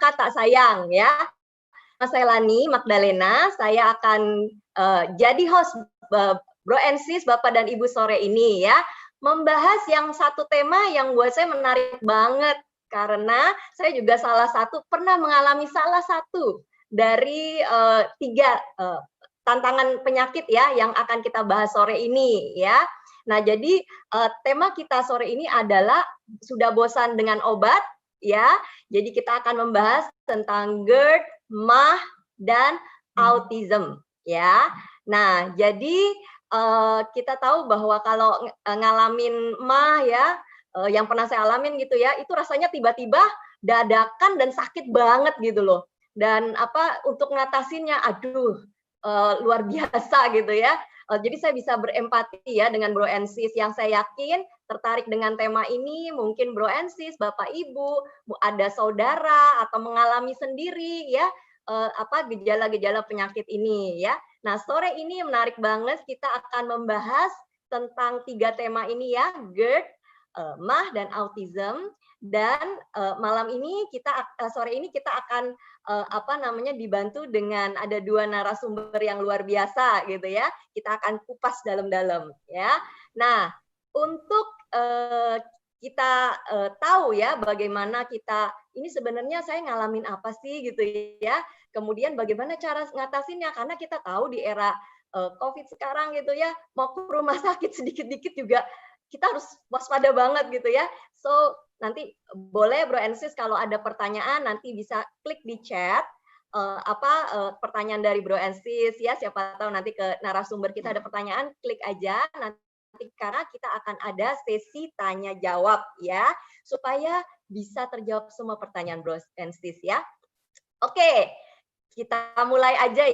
Kakak tak sayang ya. Mas Selani Magdalena, saya akan jadi host Bro and Sis Bapak dan Ibu sore ini ya, membahas yang satu tema yang buat saya menarik banget karena saya juga pernah mengalami salah satu dari tiga tantangan penyakit ya yang akan kita bahas sore ini ya. Nah, jadi tema kita sore ini adalah sudah bosan dengan obat ya. Jadi kita akan membahas tentang GERD, MAH, dan autism ya. Nah, jadi kita tahu bahwa kalau ngalamin MAH ya, yang pernah saya alamin gitu ya, itu rasanya tiba-tiba dadakan dan sakit banget gitu loh. Dan untuk ngatasinnya, aduh, luar biasa gitu ya. Jadi saya bisa berempati ya dengan Bro and Sis yang saya yakin tertarik dengan tema ini, mungkin Bro and Sis, Bapak Ibu, ada saudara atau mengalami sendiri ya gejala-gejala penyakit ini ya. Nah, sore ini menarik banget, kita akan membahas tentang 3 tema ini ya, GERD, MAH dan autism. Dan sore ini kita akan dibantu dengan ada 2 narasumber yang luar biasa gitu ya. Kita akan kupas dalam-dalam ya. Nah, untuk kita tahu ya bagaimana ini sebenarnya saya ngalamin apa sih gitu ya. Kemudian bagaimana cara ngatasinnya, karena kita tahu di era COVID sekarang gitu ya, mau ke rumah sakit sedikit-dikit juga kita harus waspada banget gitu ya. So, nanti boleh Bro and Sis kalau ada pertanyaan nanti bisa klik di chat pertanyaan dari Bro and Sis ya, siapa tahu nanti ke narasumber kita ada pertanyaan, klik aja nanti karena kita akan ada sesi tanya jawab ya, supaya bisa terjawab semua pertanyaan Bro and Sis ya. Oke, kita mulai aja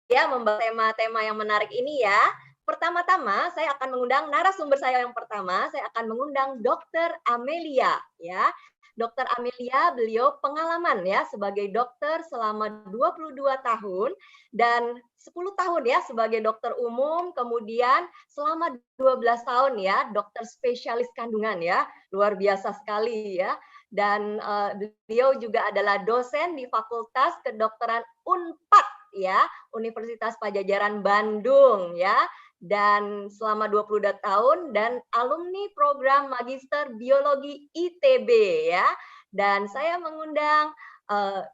ya membahas tema-tema yang menarik ini ya. Pertama-tama saya akan mengundang narasumber saya yang pertama, saya akan mengundang Dr. Amelia ya. Dr. Amelia, beliau pengalaman ya sebagai dokter selama 22 tahun dan 10 tahun ya sebagai dokter umum, kemudian selama 12 tahun ya dokter spesialis kandungan ya. Luar biasa sekali ya. Dan beliau juga adalah dosen di Fakultas Kedokteran Unpad ya, Universitas Padjadjaran Bandung ya. Dan selama 22 tahun dan alumni program Magister Biologi ITB ya. Dan saya mengundang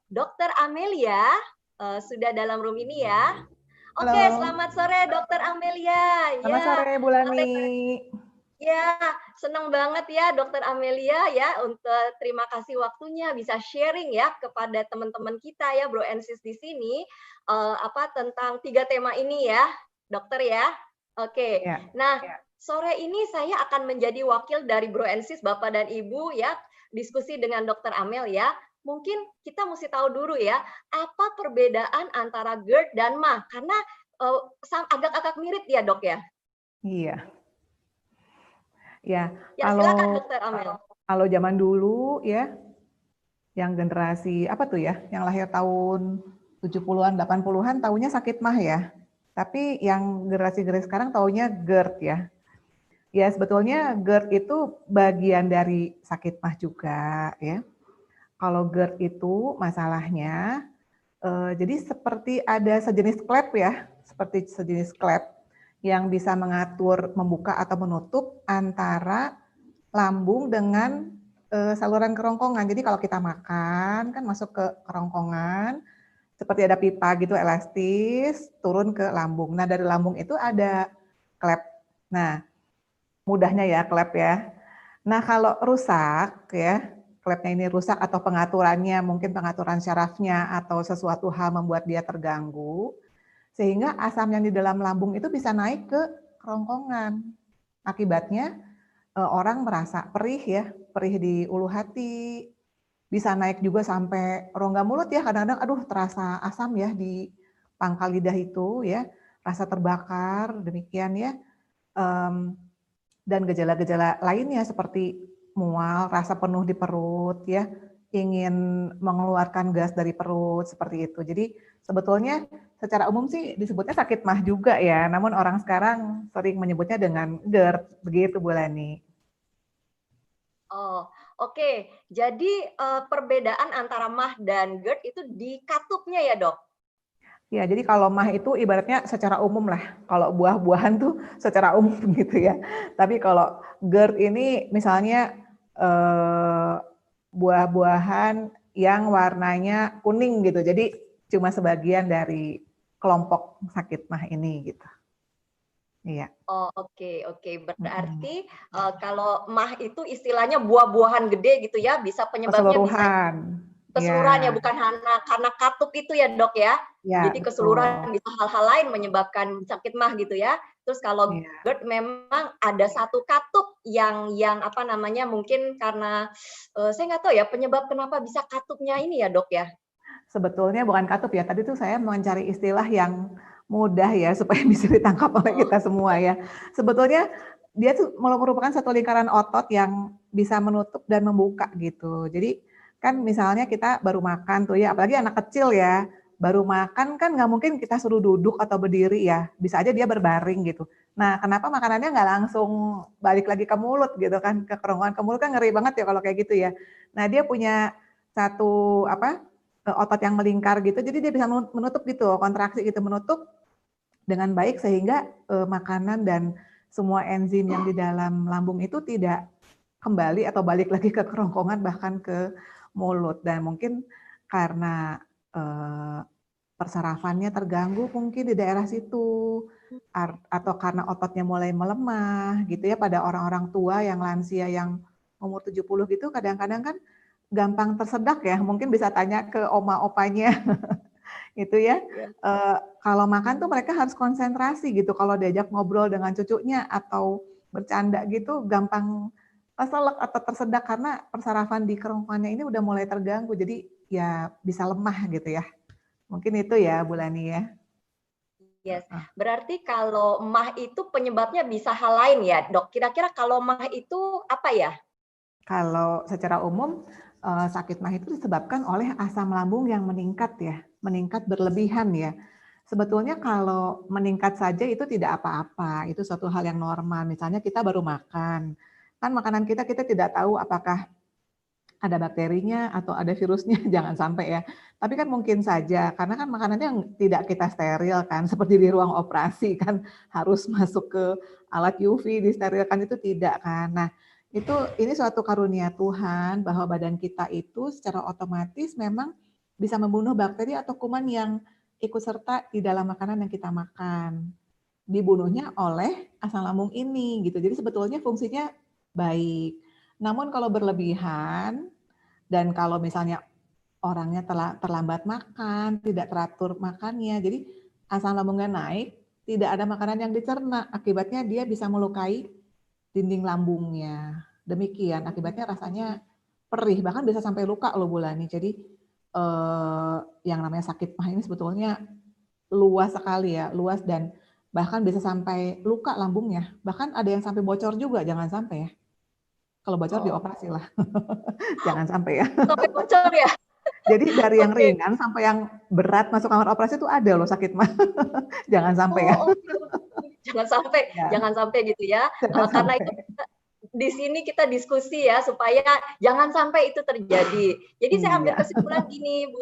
Dr. Amelia sudah dalam room ini ya. Oke, selamat sore Dr. Amelia. Selamat sore Bu Lani. Ya, senang banget ya Dr. Amelia ya untuk terima kasih waktunya bisa sharing ya kepada teman-teman kita ya Bro and Sis di sini tentang 3 tema ini ya, Dokter ya. Oke. Ya. Nah, sore ini saya akan menjadi wakil dari Bro and Sis Bapak dan Ibu ya, diskusi dengan Dr. Amel ya. Mungkin kita mesti tahu dulu ya, apa perbedaan antara GERD dan MAH karena agak-agak mirip ya, Dok ya? Iya. Ya, silakan Dr. Amel. Kalau zaman dulu ya, yang generasi apa tuh ya, yang lahir tahun 70-an, 80-an taunya sakit MAH ya. Tapi yang generasi-generasi sekarang taunya GERD ya. Ya sebetulnya GERD itu bagian dari sakit MAH juga ya. Kalau GERD itu masalahnya, jadi seperti ada sejenis klep ya, seperti sejenis klep yang bisa mengatur membuka atau menutup antara lambung dengan saluran kerongkongan. Jadi kalau kita makan kan masuk ke kerongkongan, seperti ada pipa gitu elastis, turun ke lambung. Nah dari lambung itu ada klep. Nah mudahnya ya klep ya. Nah kalau rusak ya, klepnya ini rusak atau pengaturannya, mungkin pengaturan syarafnya atau sesuatu hal membuat dia terganggu, sehingga asam yang di dalam lambung itu bisa naik ke kerongkongan. Akibatnya orang merasa perih ya, perih di ulu hati, bisa naik juga sampai rongga mulut ya, kadang-kadang aduh terasa asam ya di pangkal lidah itu ya, rasa terbakar, demikian ya. Dan gejala-gejala lainnya seperti mual, rasa penuh di perut ya, ingin mengeluarkan gas dari perut seperti itu. Jadi sebetulnya secara umum sih disebutnya sakit MAH juga ya, namun orang sekarang sering menyebutnya dengan GERD, begitu Bu Lani. Oh, Oke, jadi perbedaan antara MAH dan GERD itu di katupnya ya, Dok? Ya, jadi kalau MAH itu ibaratnya secara umum lah. Kalau buah-buahan tuh secara umum gitu ya. Tapi kalau GERD ini misalnya buah-buahan yang warnanya kuning gitu. Jadi cuma sebagian dari kelompok sakit MAH ini gitu. Iya. Oh, oke. Berarti kalau MAH itu istilahnya buah-buahan gede gitu ya, bisa penyebabnya bisa Keseluruhan. keseluruhan ya, Ya, bukan karena katup itu ya, Dok ya. ya Jadi keseluruhan betul. bisa hal-hal lain menyebabkan sakit MAH gitu ya. Terus kalau Iya. GERD memang ada satu katup yang apa namanya, mungkin karena saya nggak tahu ya penyebab kenapa bisa katupnya ini ya, Dok ya. Sebetulnya bukan katup ya, tadi tuh saya mencari istilah yang mudah ya supaya bisa ditangkap oleh Oh, kita semua ya. Sebetulnya dia tuh merupakan satu lingkaran otot yang bisa menutup dan membuka gitu. Jadi kan misalnya kita baru makan tuh ya, apalagi anak kecil ya, baru makan kan nggak mungkin kita suruh duduk atau berdiri ya, bisa aja dia berbaring gitu. Nah, kenapa makanannya nggak langsung balik lagi ke mulut gitu kan, ke kerongkongan ke mulut kan ngeri banget ya kalau kayak gitu ya. Nah, dia punya satu apa otot yang melingkar gitu, jadi dia bisa menutup gitu, kontraksi gitu, menutup dengan baik sehingga makanan dan semua enzim yang di dalam lambung itu tidak kembali atau balik lagi ke kerongkongan bahkan ke mulut. Dan mungkin karena persarafannya terganggu mungkin di daerah situ, atau karena ototnya mulai melemah gitu ya pada orang-orang tua yang lansia yang umur 70 gitu kadang-kadang kan gampang tersedak ya, mungkin bisa tanya ke oma opanya itu ya. ya. Kalau makan tuh mereka harus konsentrasi gitu, kalau diajak ngobrol dengan cucunya atau bercanda gitu gampang keselak atau tersedak karena persarafan di kerongkongannya ini udah mulai terganggu, jadi ya bisa lemah gitu ya. Mungkin itu ya Bu Lani ya. Yes. Berarti kalau MAH itu penyebabnya bisa hal lain ya, Dok? Kira-kira kalau MAH itu apa ya? Kalau secara umum sakit MAH itu disebabkan oleh asam lambung yang meningkat ya, meningkat berlebihan ya. Sebetulnya kalau meningkat saja itu tidak apa-apa, itu suatu hal yang normal. Misalnya kita baru makan, kan makanan kita tidak tahu apakah ada bakterinya atau ada virusnya, jangan sampai ya. Tapi kan mungkin saja, karena kan makanannya tidak kita steril kan, seperti di ruang operasi kan harus masuk ke alat UV, disterilkan itu tidak kan. Nah, ini suatu karunia Tuhan bahwa badan kita itu secara otomatis memang bisa membunuh bakteri atau kuman yang ikut serta di dalam makanan yang kita makan. Dibunuhnya oleh asam lambung ini gitu. Jadi sebetulnya fungsinya baik. Namun kalau berlebihan dan kalau misalnya orangnya terlambat makan, tidak teratur makannya, jadi asam lambungnya naik, tidak ada makanan yang dicerna, akibatnya dia bisa melukai dinding lambungnya. Demikian, akibatnya rasanya perih, bahkan bisa sampai luka loh Bu Lani. Jadi yang namanya sakit MAH ini sebetulnya luas sekali ya, luas dan bahkan bisa sampai luka lambungnya. Bahkan ada yang sampai bocor juga, jangan sampai ya. Kalau bocor Oh, dioperasi lah, jangan sampai ya. sampai bocor ya? Jadi dari yang Oke. ringan sampai yang berat masuk kamar operasi itu ada loh sakit mah. Jangan sampai ya. Oh, oke. Ya, Jangan sampai gitu ya. jangan Karena itu sampai. di sini kita diskusi ya supaya jangan sampai itu terjadi. Jadi saya ambil Iya. kesimpulan gini, Bu,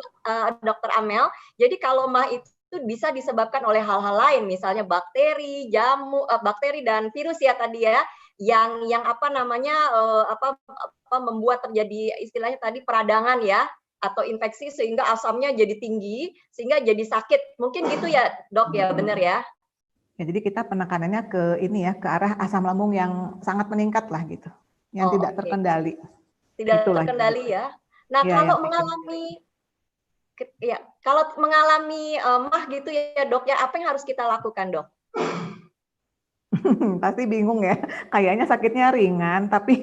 Dokter Amel. Jadi kalau MAH itu bisa disebabkan oleh hal-hal lain, misalnya bakteri, bakteri dan virus ya tadi ya, yang apa namanya apa membuat terjadi istilahnya tadi peradangan ya atau infeksi sehingga asamnya jadi tinggi sehingga jadi sakit. Mungkin gitu ya, Dok ya, benar ya? Ya, jadi kita penekanannya ke ini ya, ke arah asam lambung yang sangat meningkat lah gitu. Yang Oh, tidak oke. terkendali. Tidak Itulah terkendali kira-kira. ya. Nah, Ya, yang kalau mengalami MAH gitu ya, Dok ya, apa yang harus kita lakukan, Dok? pasti bingung ya. Kayaknya sakitnya ringan, tapi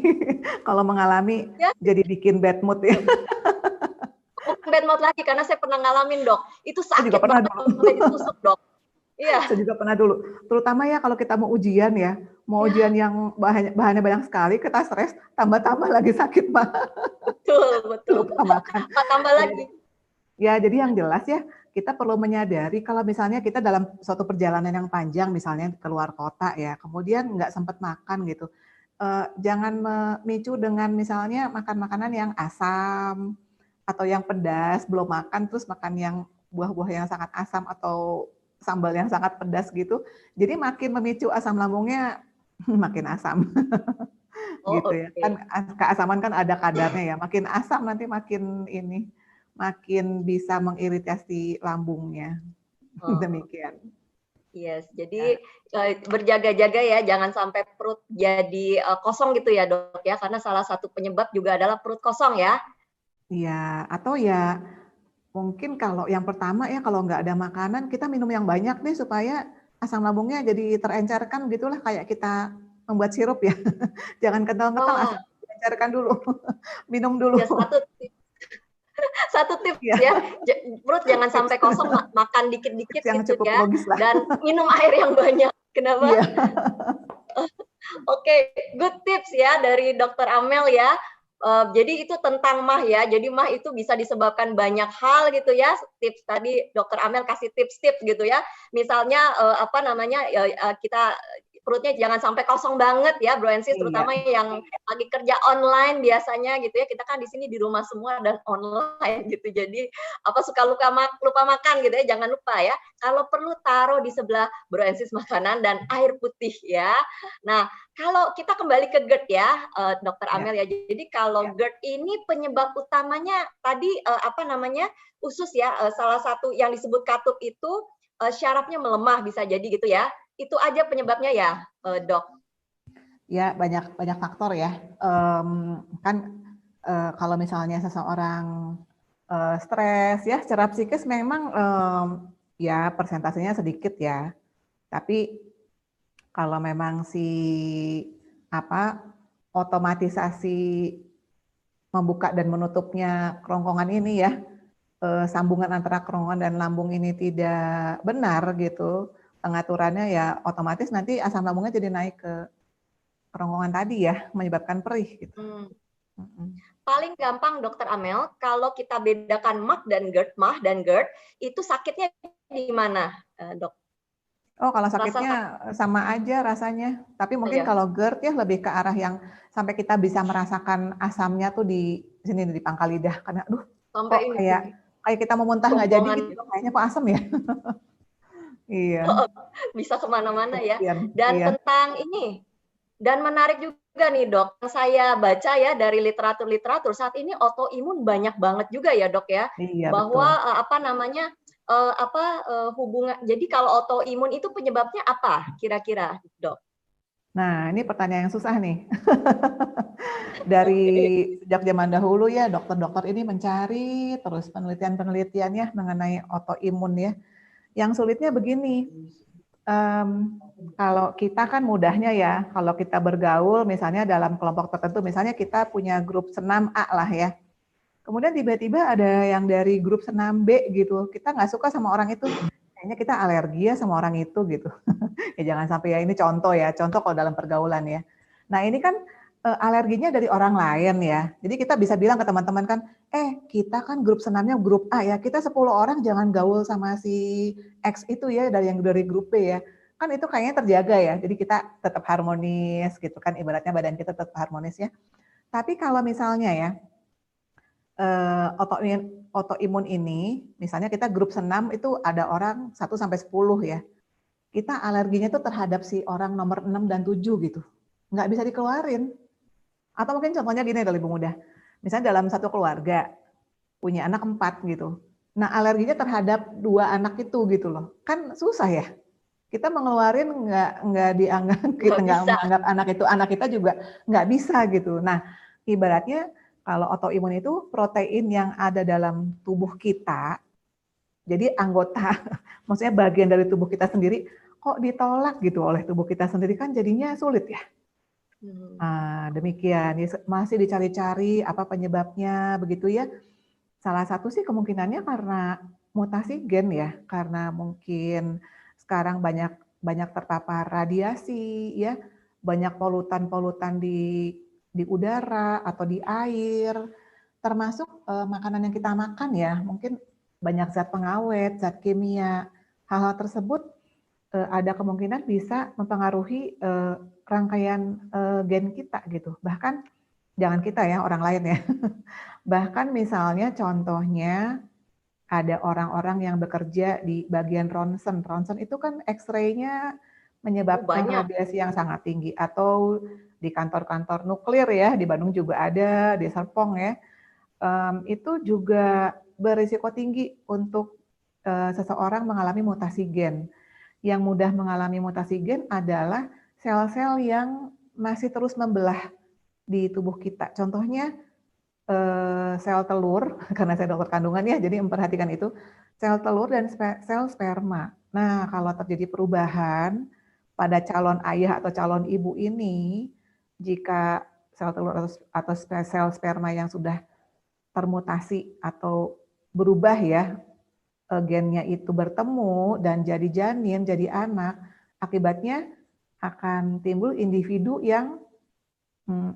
kalau mengalami Ya, jadi bikin bad mood ya. bukan bad mood lagi karena saya pernah ngalamin, Dok. Itu Saya juga sakit pernah banget dulu. sampai ditusuk, Dok. Iya. Saya juga pernah dulu. Terutama ya kalau kita mau ujian ya, mau Ya, ujian yang bahannya banyak sekali, kita stres, tambah-tambah lagi sakit mah, betul. lupa makan. Tambah Ya, lagi. jadi yang jelas ya, kita perlu menyadari kalau misalnya kita dalam suatu perjalanan yang panjang, misalnya keluar kota ya, kemudian nggak sempat makan gitu. jangan memicu dengan misalnya makan makanan yang asam atau yang pedas, belum makan terus makan yang buah-buah yang sangat asam atau sambal yang sangat pedas gitu. Jadi makin memicu asam lambungnya makin asam. Oh, Gitu ya. oke. Kan keasaman kan ada kadarnya ya. Makin asam nanti makin bisa mengiritasi lambungnya. Oh, Demikian. yes. Ya. Jadi berjaga-jaga ya, jangan sampai perut jadi kosong gitu ya dok ya, karena salah satu penyebab juga adalah perut kosong ya. Iya, atau ya mungkin kalau yang pertama ya kalau nggak ada makanan kita minum yang banyak deh supaya asam lambungnya jadi terencerkan gitulah kayak kita membuat sirup ya. Jangan kental-kental asam Wah, encerkan dulu. Minum dulu. ya satu tips Iya, ya, perut jangan tips, sampai kosong, makan tips dikit-dikit yang gitu cukup ya, logis lah. dan minum air yang banyak. Kenapa? Iya. Oke, good tips ya dari Dokter Amel ya. Jadi itu tentang MAH ya. Jadi MAH itu bisa disebabkan banyak hal gitu ya. Tips tadi Dokter Amel kasih tips-tips gitu ya. Misalnya apa namanya kita perutnya jangan sampai kosong banget ya, Bro and Sis, Iya. terutama yang lagi kerja online biasanya gitu ya. Kita kan di sini di rumah semua dan online gitu. Jadi apa suka lupa makan gitu ya. Jangan lupa ya. Kalau perlu taruh di sebelah Bro and Sis makanan dan air putih ya. Nah, kalau kita kembali ke GERD ya, Dokter Ya. Amel ya. Jadi kalau GERD ini penyebab utamanya tadi apa namanya usus ya, salah satu yang disebut katup itu syarafnya melemah bisa jadi gitu ya. Itu aja penyebabnya ya, Dok. Ya, banyak banyak faktor ya. Kan kalau misalnya seseorang stres ya, secara psikis memang ya persentasenya sedikit ya. Tapi kalau memang si apa otomatisasi membuka dan menutupnya kerongkongan ini ya, sambungan antara kerongkongan dan lambung ini tidak benar gitu, pengaturannya ya otomatis nanti asam lambungnya jadi naik ke kerongkongan tadi ya, menyebabkan perih gitu. Hmm. Mm-mm. Paling gampang Dokter Amel, kalau kita bedakan MAH dan GERD, itu sakitnya di mana, Dok? Oh, kalau Rasa sakitnya sakit sama aja rasanya. Tapi mungkin ya? kalau GERD ya lebih ke arah yang sampai kita bisa merasakan asamnya tuh di sini di pangkal lidah. Karena aduh, kok Sampai ini kayak kita mau muntah nggak jadi kerongkongan gitu. Kayaknya kok asam ya. Iya, bisa kemana-mana ya. demikian. Dan Iya, tentang ini, dan menarik juga nih dok, saya baca ya dari literatur saat ini autoimun banyak banget juga ya dok ya, iya betul. bahwa apa namanya hubungan. Jadi kalau autoimun itu penyebabnya apa kira-kira dok? Nah, ini pertanyaan yang susah nih. Dari Oke. sejak zaman dahulu ya, dokter-dokter ini mencari terus penelitian-penelitian ya mengenai autoimun ya. Yang sulitnya begini, kalau kita kan mudahnya ya, kalau kita bergaul misalnya dalam kelompok tertentu, misalnya kita punya grup senam A lah ya. Kemudian tiba-tiba ada yang dari grup senam B gitu, kita nggak suka sama orang itu, kayaknya kita alergi ya sama orang itu gitu. Ya jangan sampai ya, ini contoh ya, contoh kalau dalam pergaulan ya. Nah ini kan alerginya dari orang lain ya. Jadi kita bisa bilang ke teman-teman kan, kita kan grup senamnya grup A ya, kita 10 orang jangan gaul sama si X itu ya dari grup B ya. Kan itu kayaknya terjaga ya. Jadi kita tetap harmonis gitu kan, ibaratnya badan kita tetap harmonis ya. Tapi kalau misalnya ya autoimun ini, misalnya kita grup senam itu ada orang 1-10 ya. Kita alerginya tuh terhadap si orang nomor 6 dan 7 gitu. Nggak bisa dikeluarin. Atau mungkin contohnya gini lebih mudah. Misalnya dalam satu keluarga, punya anak 4 gitu. Nah alerginya terhadap 2 anak itu gitu loh. Kan susah ya. Kita mengeluarin nggak dianggap, kita Nggak nggak bisa. menganggap anak itu anak kita juga nggak bisa gitu. Nah ibaratnya kalau autoimun itu protein yang ada dalam tubuh kita, jadi anggota, maksudnya bagian dari tubuh kita sendiri, kok ditolak gitu oleh tubuh kita sendiri kan jadinya sulit ya. Demikian, masih dicari-cari apa penyebabnya begitu ya. Salah satu sih kemungkinannya karena mutasi gen ya, karena mungkin sekarang banyak banyak terpapar radiasi ya, banyak polutan-polutan di udara atau di air, termasuk makanan yang kita makan ya, mungkin banyak zat pengawet, zat kimia. Hal-hal tersebut ada kemungkinan bisa mempengaruhi rangkaian gen kita gitu. Bahkan jangan kita ya, orang lain ya. Bahkan misalnya contohnya ada orang-orang yang bekerja di bagian ronsen. Ronsen itu kan X-ray-nya menyebabkan Banyak. radiasi yang sangat tinggi. Atau di kantor-kantor nuklir ya, di Bandung juga ada, di Serpong ya. Itu juga berisiko tinggi untuk seseorang mengalami mutasi gen. Yang mudah mengalami mutasi gen adalah sel-sel yang masih terus membelah di tubuh kita. Contohnya sel telur, karena saya dokter kandungan ya, jadi memperhatikan itu, sel telur dan sel sperma. Nah, kalau terjadi perubahan pada calon ayah atau calon ibu ini, jika sel telur atau sel sperma yang sudah termutasi atau berubah ya, gennya itu bertemu dan jadi janin, jadi anak, akibatnya akan timbul individu yang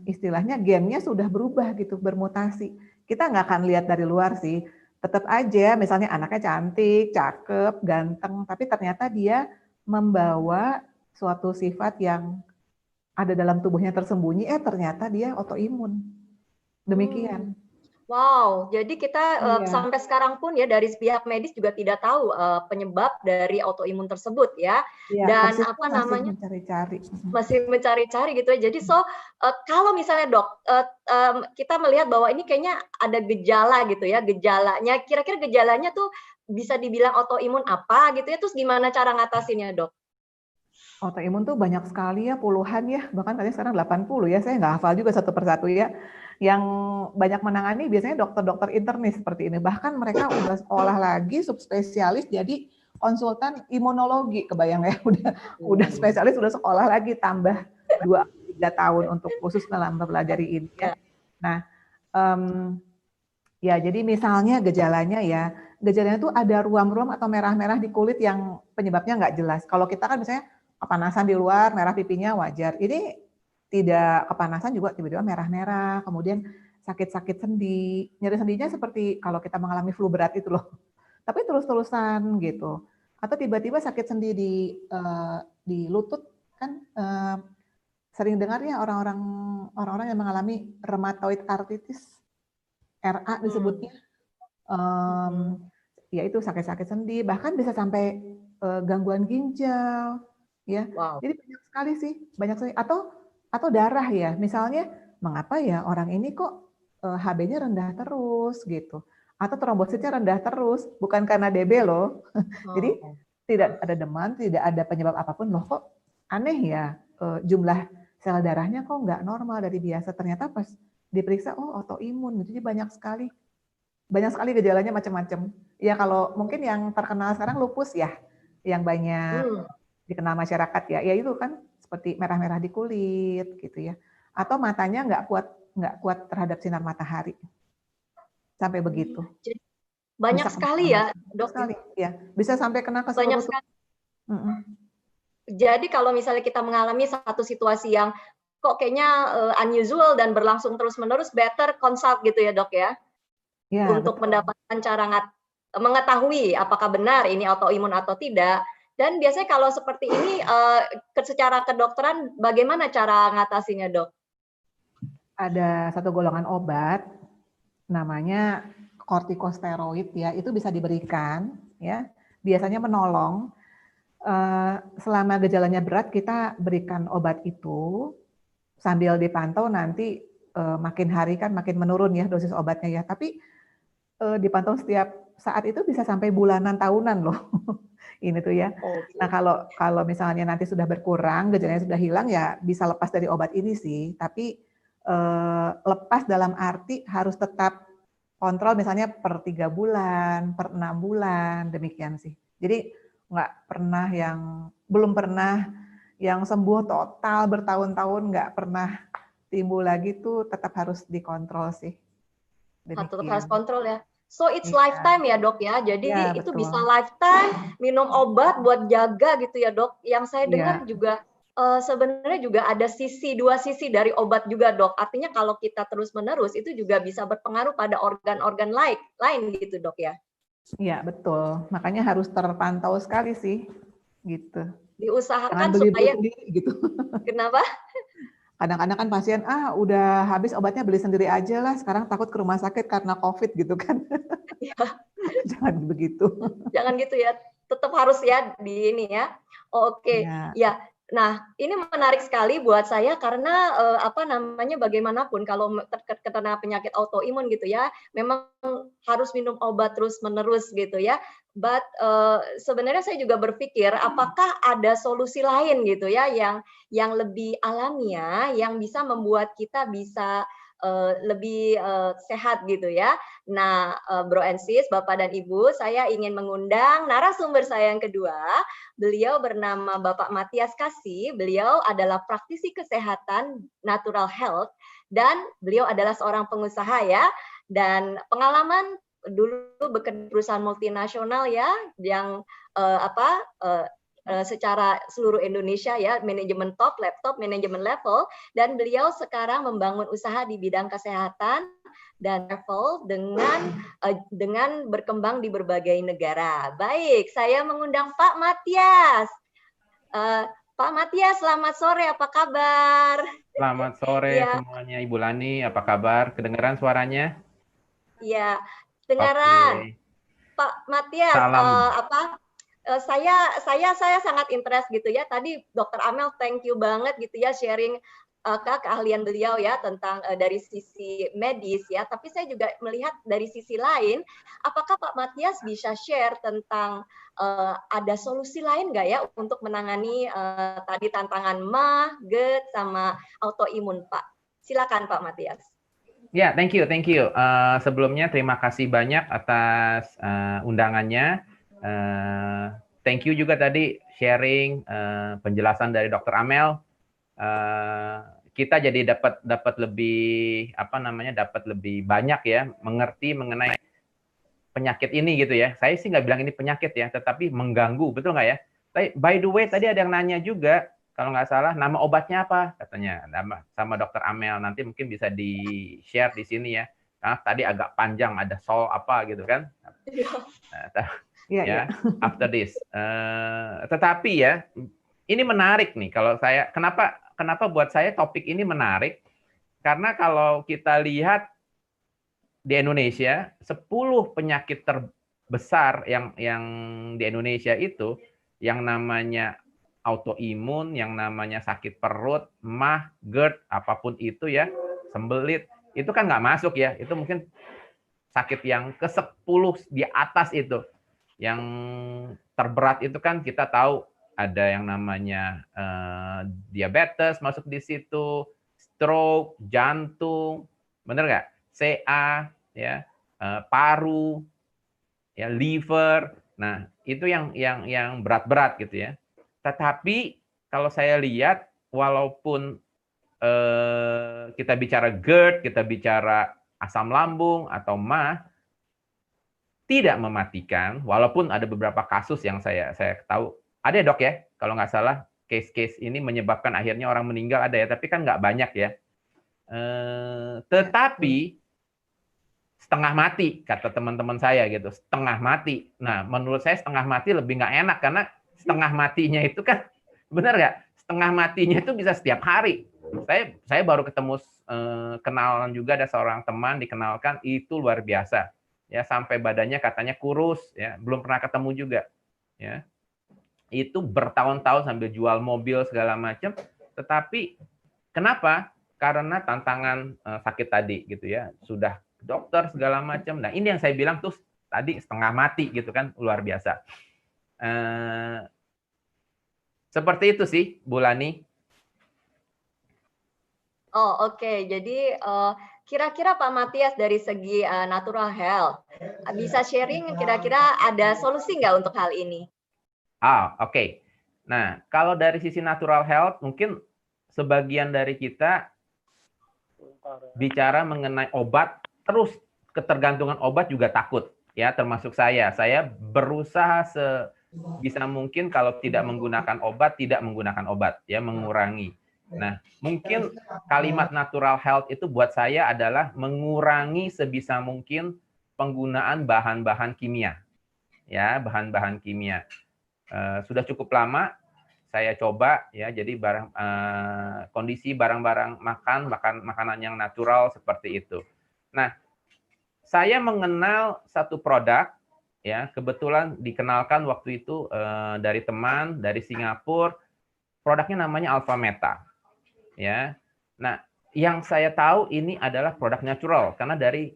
istilahnya gennya sudah berubah gitu, bermutasi. Kita nggak akan lihat dari luar sih, tetap aja misalnya anaknya cantik, cakep, ganteng, tapi ternyata dia membawa suatu sifat yang ada dalam tubuhnya tersembunyi, ternyata dia autoimun. Demikian. Wow, jadi kita Iya. sampai sekarang pun ya dari pihak medis juga tidak tahu penyebab dari autoimun tersebut ya. Iya, Dan persisnya apa masih namanya? mencari-cari. Masih mencari-cari gitu ya. Jadi kalau misalnya dok, kita melihat bahwa ini kayaknya ada gejala gitu ya, gejalanya. Kira-kira gejalanya tuh bisa dibilang autoimun apa gitu ya? Terus gimana cara ngatasinnya dok? Autoimun tuh banyak sekali ya, puluhan ya, bahkan katanya sekarang 80 ya, saya nggak hafal juga satu persatu ya. Yang banyak menangani biasanya dokter-dokter internis seperti ini. Bahkan mereka udah sekolah lagi, subspesialis, jadi konsultan imunologi, kebayang ya, udah spesialis, udah sekolah lagi, tambah 2-3 tahun untuk khusus dalam mempelajari ini ya. Nah, ya jadi misalnya gejalanya tuh ada ruam-ruam atau merah-merah di kulit yang penyebabnya nggak jelas. Kalau kita kan misalnya kepanasan di luar, merah pipinya wajar. Ini tidak kepanasan juga tiba-tiba merah-merah, kemudian sakit-sakit sendi. Nyeri sendinya seperti kalau kita mengalami flu berat itu loh. Tapi terus-terusan gitu. Atau tiba-tiba sakit sendi di lutut kan sering dengar ya orang-orang yang mengalami rheumatoid arthritis, RA disebutnya. Ya itu sakit-sakit sendi, bahkan bisa sampai gangguan ginjal, ya. Wow. Jadi banyak sekali sih, banyak sekali. Atau darah ya, misalnya mengapa ya orang ini kok HB-nya rendah terus gitu, atau trombositnya rendah terus, bukan karena DB loh. Jadi tidak ada demam, tidak ada penyebab apapun loh, kok aneh ya jumlah sel darahnya kok nggak normal dari biasa. Ternyata pas diperiksa, oh autoimun gitu. Jadi banyak sekali gejalanya macam-macam. Ya kalau mungkin yang terkenal sekarang lupus ya, yang banyak dikenal masyarakat ya. Ya itu kan seperti merah-merah di kulit gitu ya. Atau matanya nggak kuat terhadap sinar matahari. Sampai begitu. Banyak sekali ya, dok. Sekali, ya. Bisa sampai kena ke seluruh tubuh. Jadi kalau misalnya kita mengalami satu situasi yang kok kayaknya unusual dan berlangsung terus-menerus, better consult gitu ya dok ya? Ya, untuk betul. Mendapatkan cara mengetahui apakah benar ini autoimun atau tidak. Dan biasanya kalau seperti ini secara kedokteran bagaimana cara ngatasinya dok? Ada satu golongan obat namanya kortikosteroid ya, itu bisa diberikan ya, biasanya menolong. Selama gejalanya berat kita berikan obat itu sambil dipantau nanti makin hari kan makin menurun ya dosis obatnya ya, tapi dipantau setiap saat itu bisa sampai bulanan, tahunan loh. Ini tuh ya. Nah kalau misalnya nanti sudah berkurang, gejalanya sudah hilang ya bisa lepas dari obat ini sih. Tapi lepas dalam arti harus tetap kontrol misalnya per 3 bulan, per 6 bulan, demikian sih. Jadi belum pernah yang sembuh total bertahun-tahun, nggak pernah timbul lagi tuh tetap harus dikontrol sih. Demikian. Tetap harus kontrol ya. So it's lifetime ya dok ya, jadi ya, itu betul. bisa lifetime minum obat buat jaga gitu ya dok. Yang saya dengar juga sebenarnya juga ada dua sisi dari obat juga dok. Artinya kalau kita terus-menerus itu juga bisa berpengaruh pada organ-organ lain gitu dok ya. Iya betul, makanya harus terpantau sekali sih, gitu. Diusahakan supaya sendiri, gitu. Kenapa? Kadang-kadang kan pasien, udah habis obatnya beli sendiri aja lah, sekarang takut ke rumah sakit karena COVID gitu kan. Ya, Jangan begitu. jangan gitu ya, tetap harus ya di ini ya. Oke, Ya, ya. Nah, ini menarik sekali buat saya karena apa namanya bagaimanapun kalau terkena penyakit autoimun gitu ya, memang harus minum obat terus-menerus gitu ya. But sebenarnya saya juga berpikir apakah ada solusi lain gitu ya yang lebih alamiah yang bisa membuat kita bisa lebih sehat gitu ya. Nah, Bro and Sis, Bapak dan Ibu, saya ingin mengundang narasumber saya yang kedua. Beliau bernama Bapak Matias Kasih. Beliau adalah praktisi kesehatan natural health dan beliau adalah seorang pengusaha ya. Dan pengalaman dulu bekerja di perusahaan multinasional ya yang secara seluruh Indonesia ya, manajemen top, laptop, manajemen level, dan beliau sekarang membangun usaha di bidang kesehatan dan travel dengan berkembang di berbagai negara. Baik, saya mengundang Pak Matias. Pak Matias, selamat sore, apa kabar? Selamat sore Ya, semuanya, Ibu Lani. Apa kabar? Kedengaran suaranya? ya, dengaran. Oke. Pak Matias, Salam. saya sangat interest gitu ya. Tadi Dokter Amel thank you banget gitu ya sharing keahlian beliau ya tentang dari sisi medis ya. Tapi saya juga melihat dari sisi lain, apakah Pak Matias bisa share tentang ada solusi lain nggak ya untuk menangani tadi tantangan MAH, GERD sama autoimun Pak? Silakan Pak Matias. Ya, thank you, thank you. Sebelumnya terima kasih banyak atas undangannya. Thank you juga tadi sharing penjelasan dari Dr. Amel. Kita jadi dapat lebih dapat lebih banyak ya mengerti mengenai penyakit ini gitu ya. Saya sih nggak bilang ini penyakit ya, tetapi mengganggu, betul nggak ya? By the way, tadi ada yang nanya juga, kalau nggak salah, nama obatnya apa? Katanya, sama Dokter Amel. Nanti mungkin bisa di-share di sini ya. Karena tadi agak panjang, ada sol apa gitu kan. Ya, after this. Tetapi ya, ini menarik nih. Kalau saya, kenapa buat saya topik ini menarik? Karena kalau kita lihat di Indonesia 10 penyakit terbesar yang di Indonesia itu yang namanya autoimun, yang namanya sakit perut, MAH, GERD, apapun itu ya, sembelit, itu kan nggak masuk ya. Itu mungkin sakit yang ke-10 di atas itu. Yang terberat itu kan kita tahu ada yang namanya diabetes masuk di situ, stroke, jantung, bener nggak? CA, ya, paru, ya, liver. Nah, itu yang berat-berat gitu ya. Tetapi kalau saya lihat, walaupun kita bicara GERD, kita bicara asam lambung atau MAH, tidak mematikan, walaupun ada beberapa kasus yang saya tahu. Ada ya dok ya, kalau nggak salah, case-case ini menyebabkan akhirnya orang meninggal ada ya, tapi kan nggak banyak ya. Tetapi setengah mati kata teman-teman saya gitu, setengah mati. Nah menurut saya setengah mati lebih nggak enak karena setengah matinya itu kan benar nggak, setengah matinya itu bisa setiap hari. Saya baru ketemu kenalan juga, ada seorang teman dikenalkan itu luar biasa ya, sampai badannya katanya kurus ya, belum pernah ketemu juga ya, itu bertahun-tahun sambil jual mobil segala macam. Tetapi kenapa? Karena tantangan sakit tadi gitu ya, sudah dokter segala macam. Nah ini yang saya bilang tuh tadi setengah mati gitu kan, luar biasa. Seperti itu sih, Bu Lani. Oh oke, jadi kira-kira Pak Matias dari segi natural health bisa sharing kira-kira ada solusi nggak untuk hal ini? Oke. Nah kalau dari sisi natural health mungkin sebagian dari kita bicara mengenai obat, terus ketergantungan obat juga takut ya, termasuk saya. Saya berusaha sebisa mungkin kalau tidak menggunakan obat, tidak menggunakan obat ya, mengurangi. Nah, mungkin kalimat natural health itu buat saya adalah mengurangi sebisa mungkin penggunaan bahan-bahan kimia. Ya, bahan-bahan kimia. Sudah cukup lama saya coba ya. Jadi kondisi barang-barang makanan yang natural seperti itu. Nah, saya mengenal satu produk ya, kebetulan dikenalkan waktu itu dari teman dari Singapura. Produknya namanya Alpha Meta. Ya. Nah, yang saya tahu ini adalah produk natural karena dari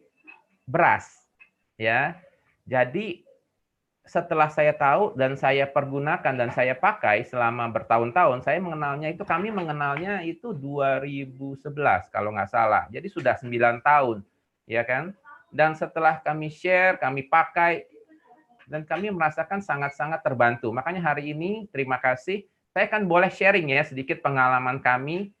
beras. Ya. Jadi setelah saya tahu dan saya pergunakan dan saya pakai selama bertahun-tahun, kami mengenalnya itu 2011 kalau nggak salah. Jadi sudah 9 tahun, ya kan? Dan setelah kami share, kami pakai, dan kami merasakan sangat-sangat terbantu. Makanya hari ini terima kasih. Saya kan boleh sharing ya sedikit pengalaman kami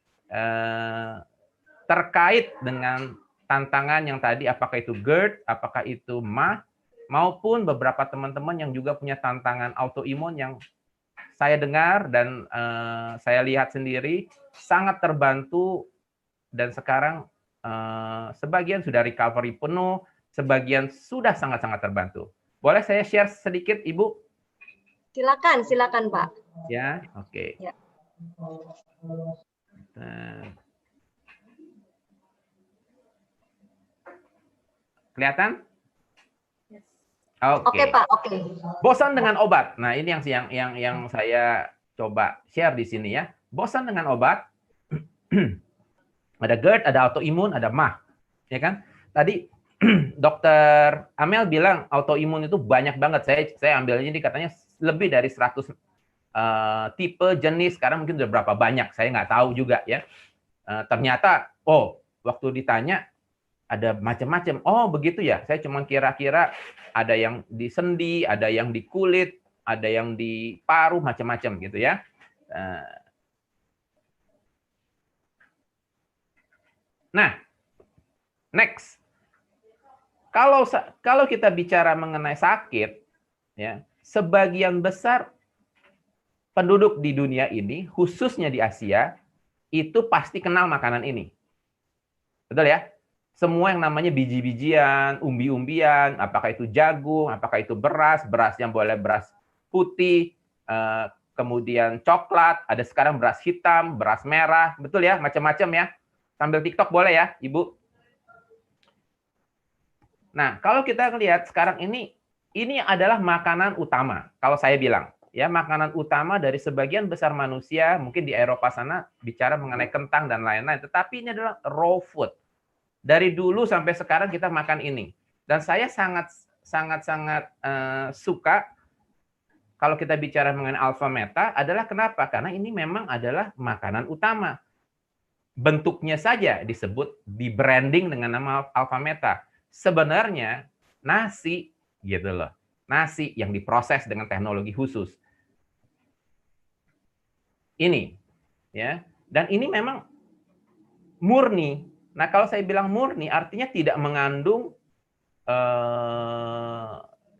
terkait dengan tantangan yang tadi, apakah itu GERD, apakah itu MAH, maupun beberapa teman-teman yang juga punya tantangan autoimun yang saya dengar dan saya lihat sendiri sangat terbantu, dan sekarang sebagian sudah recovery penuh, sebagian sudah sangat-sangat terbantu. Boleh saya share sedikit, Ibu? Silakan Pak. Ya, oke. Ya. Kelihatan? Oke Pak, oke. Bosan dengan obat. Nah, ini yang saya coba share di sini ya. Bosan dengan obat. Ada GERD, ada autoimun, ada MAH. Ya kan? Tadi Dokter Amel bilang autoimun itu banyak banget. Saya ambil ini katanya lebih dari 100 tipe, jenis. Sekarang mungkin udah berapa banyak, saya nggak tahu juga ya. Ternyata, waktu ditanya ada macam-macam. Oh begitu ya, saya cuma kira-kira ada yang di sendi, ada yang di kulit, ada yang di paru, macam-macam gitu ya. Nah, next. Kalau kita bicara mengenai sakit, ya, sebagian besar penduduk di dunia ini, khususnya di Asia, itu pasti kenal makanan ini. Betul ya? Semua yang namanya biji-bijian, umbi-umbian, apakah itu jagung, apakah itu beras yang boleh beras putih, kemudian coklat, ada sekarang beras hitam, beras merah, betul ya? Macam-macam ya. Sambil TikTok boleh ya, Ibu? Nah, kalau kita lihat sekarang ini adalah makanan utama. Kalau saya bilang, ya makanan utama dari sebagian besar manusia, mungkin di Eropa sana bicara mengenai kentang dan lain-lain. Tetapi ini adalah raw food. Dari dulu sampai sekarang kita makan ini. Dan saya sangat suka kalau kita bicara mengenai Alpha Meta adalah kenapa? Karena ini memang adalah makanan utama. Bentuknya saja disebut, di branding dengan nama Alpha Meta. Sebenarnya nasi gitu loh. Nasi yang diproses dengan teknologi khusus. Ini ya. Dan ini memang murni. Nah, kalau saya bilang murni artinya tidak mengandung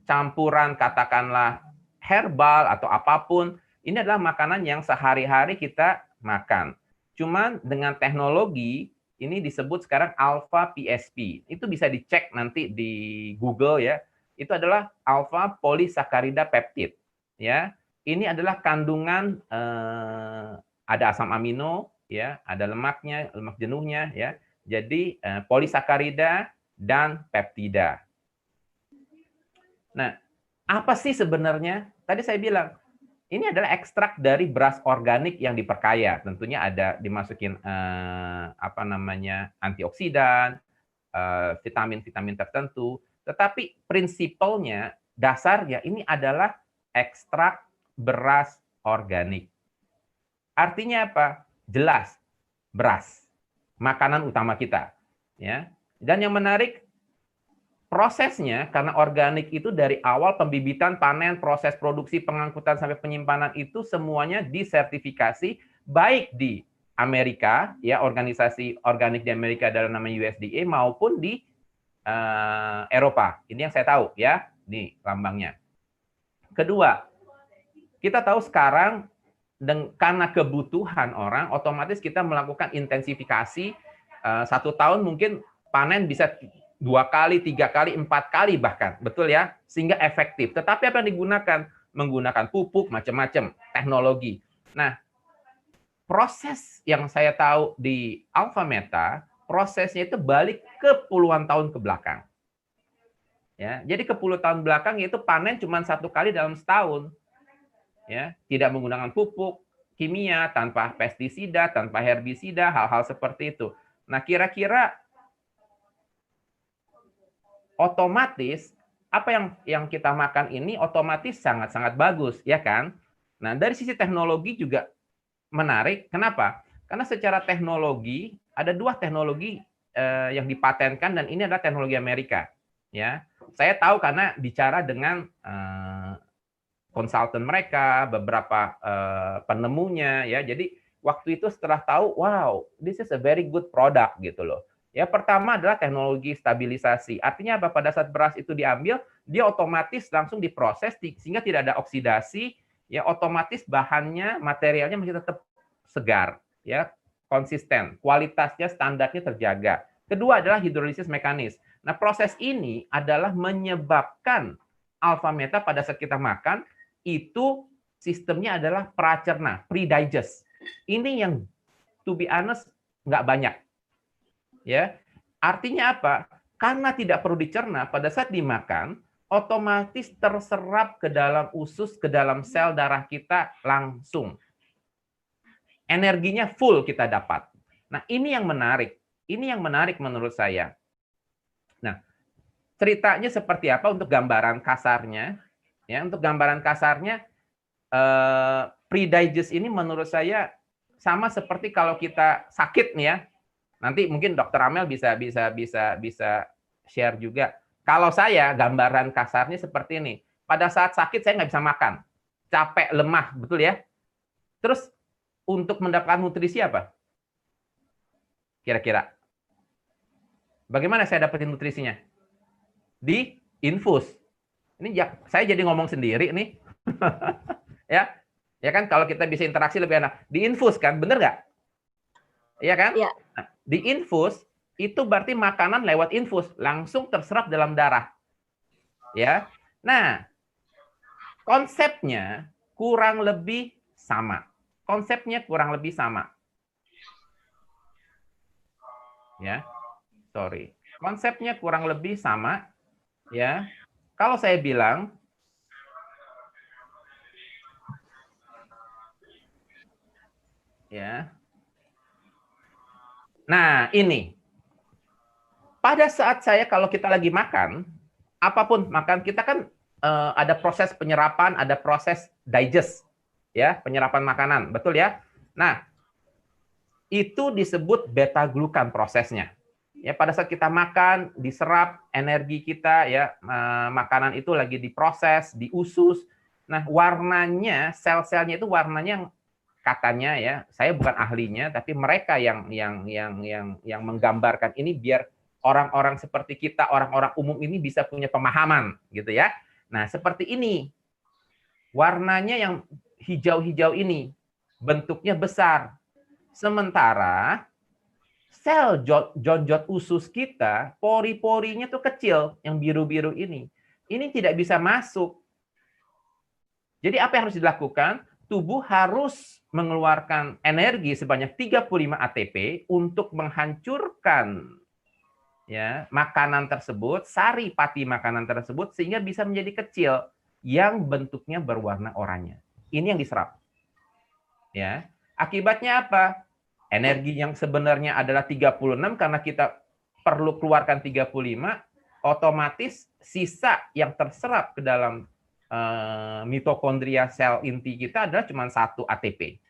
campuran katakanlah herbal atau apapun. Ini adalah makanan yang sehari-hari kita makan. Cuman dengan teknologi ini disebut sekarang alpha PSP. Itu bisa dicek nanti di Google ya. Itu adalah alpha polysaccharida peptide. Ya, ini adalah kandungan ada asam amino, ya, ada lemaknya, lemak jenuhnya, ya. Jadi polisakarida dan peptida. Nah, apa sih sebenarnya? Tadi saya bilang ini adalah ekstrak dari beras organik yang diperkaya. Tentunya ada dimasukin antioksidan, vitamin-vitamin tertentu. Tetapi prinsipalnya, dasarnya ini adalah ekstrak beras organik. Artinya apa? Jelas, beras, makanan utama kita. Ya. Dan yang menarik, prosesnya, karena organik itu dari awal pembibitan, panen, proses produksi, pengangkutan, sampai penyimpanan itu semuanya disertifikasi, baik di Amerika, ya organisasi organik di Amerika dalam nama USDA, maupun di Eropa. Ini yang saya tahu, ya, nih lambangnya. Kedua, kita tahu sekarang, karena kebutuhan orang, otomatis kita melakukan intensifikasi, 1 tahun mungkin panen bisa 2 kali, 3 kali, 4 kali bahkan, betul ya, sehingga efektif. Tetapi apa yang digunakan? Menggunakan pupuk, macam-macam, teknologi. Nah, proses yang saya tahu di Alpha Meta, prosesnya itu balik ke puluhan tahun ke belakang. Ya, jadi ke puluhan tahun belakang itu panen cuma 1 kali dalam setahun. Ya, tidak menggunakan pupuk kimia, tanpa pestisida, tanpa herbisida, hal-hal seperti itu. Nah, kira-kira otomatis apa yang kita makan ini otomatis sangat-sangat bagus, ya kan? Nah, dari sisi teknologi juga menarik. Kenapa? Karena secara teknologi ada 2 teknologi yang dipatenkan dan ini adalah teknologi Amerika. Ya, saya tahu karena bicara dengan konsultan mereka, beberapa penemunya, ya. Jadi waktu itu setelah tahu, wow, this is a very good product gitu loh. Ya, pertama adalah teknologi stabilisasi. Artinya apa? Pada saat beras itu diambil, dia otomatis langsung diproses sehingga tidak ada oksidasi, ya otomatis bahannya, materialnya masih tetap segar, ya, konsisten, kualitasnya, standarnya terjaga. Kedua adalah hidrolisis mekanis. Nah, proses ini adalah menyebabkan Alpha Meta pada saat kita makan itu sistemnya adalah pracerna, pre-digest. Ini yang to be honest nggak banyak. Ya, artinya apa? Karena tidak perlu dicerna, pada saat dimakan otomatis terserap ke dalam usus, ke dalam sel darah kita langsung. Energinya full kita dapat. Nah, ini yang menarik. Ini yang menarik menurut saya. Nah, ceritanya seperti apa untuk gambaran kasarnya? Ya, untuk gambaran kasarnya, pre-digest ini menurut saya sama seperti kalau kita sakit nih ya. Nanti mungkin Dokter Amel bisa share juga. Kalau saya gambaran kasarnya seperti ini. Pada saat sakit saya nggak bisa makan, capek, lemah, betul ya. Terus untuk mendapatkan nutrisi apa? Kira-kira? Bagaimana saya dapetin nutrisinya? Di infus. Ini saya jadi ngomong sendiri nih. Ya. Ya kan kalau kita bisa interaksi lebih enak. Di infus kan, bener nggak? Iya kan? Ya. Nah, di infus itu berarti makanan lewat infus langsung terserap dalam darah. Ya. Nah, konsepnya kurang lebih sama. Konsepnya kurang lebih sama. Ya. Sorry. Konsepnya kurang lebih sama, ya. Kalau saya bilang ya. Nah, ini. Pada saat kalau kita lagi makan, apapun makan, kita kan ada proses penyerapan, ada proses digest, ya, penyerapan makanan, betul ya? Nah, itu disebut beta glukan prosesnya. Ya, pada saat kita makan, diserap energi kita, ya, makanan itu lagi diproses, diusus. Nah, warnanya, sel-selnya itu warnanya katanya ya, saya bukan ahlinya, tapi mereka yang menggambarkan ini biar orang-orang seperti kita, orang-orang umum ini bisa punya pemahaman, gitu ya. Nah, seperti ini. Warnanya yang hijau-hijau ini, bentuknya besar. Sementara sel jonjot usus kita, pori-porinya tuh kecil, yang biru-biru ini. Ini tidak bisa masuk. Jadi apa yang harus dilakukan? Tubuh harus mengeluarkan energi sebanyak 35 ATP untuk menghancurkan ya makanan tersebut, sari pati makanan tersebut sehingga bisa menjadi kecil yang bentuknya berwarna oranye. Ini yang diserap. Ya. Akibatnya apa? Energi yang sebenarnya adalah 36 karena kita perlu keluarkan 35, otomatis sisa yang terserap ke dalam mitokondria sel inti kita adalah cuma 1 ATP.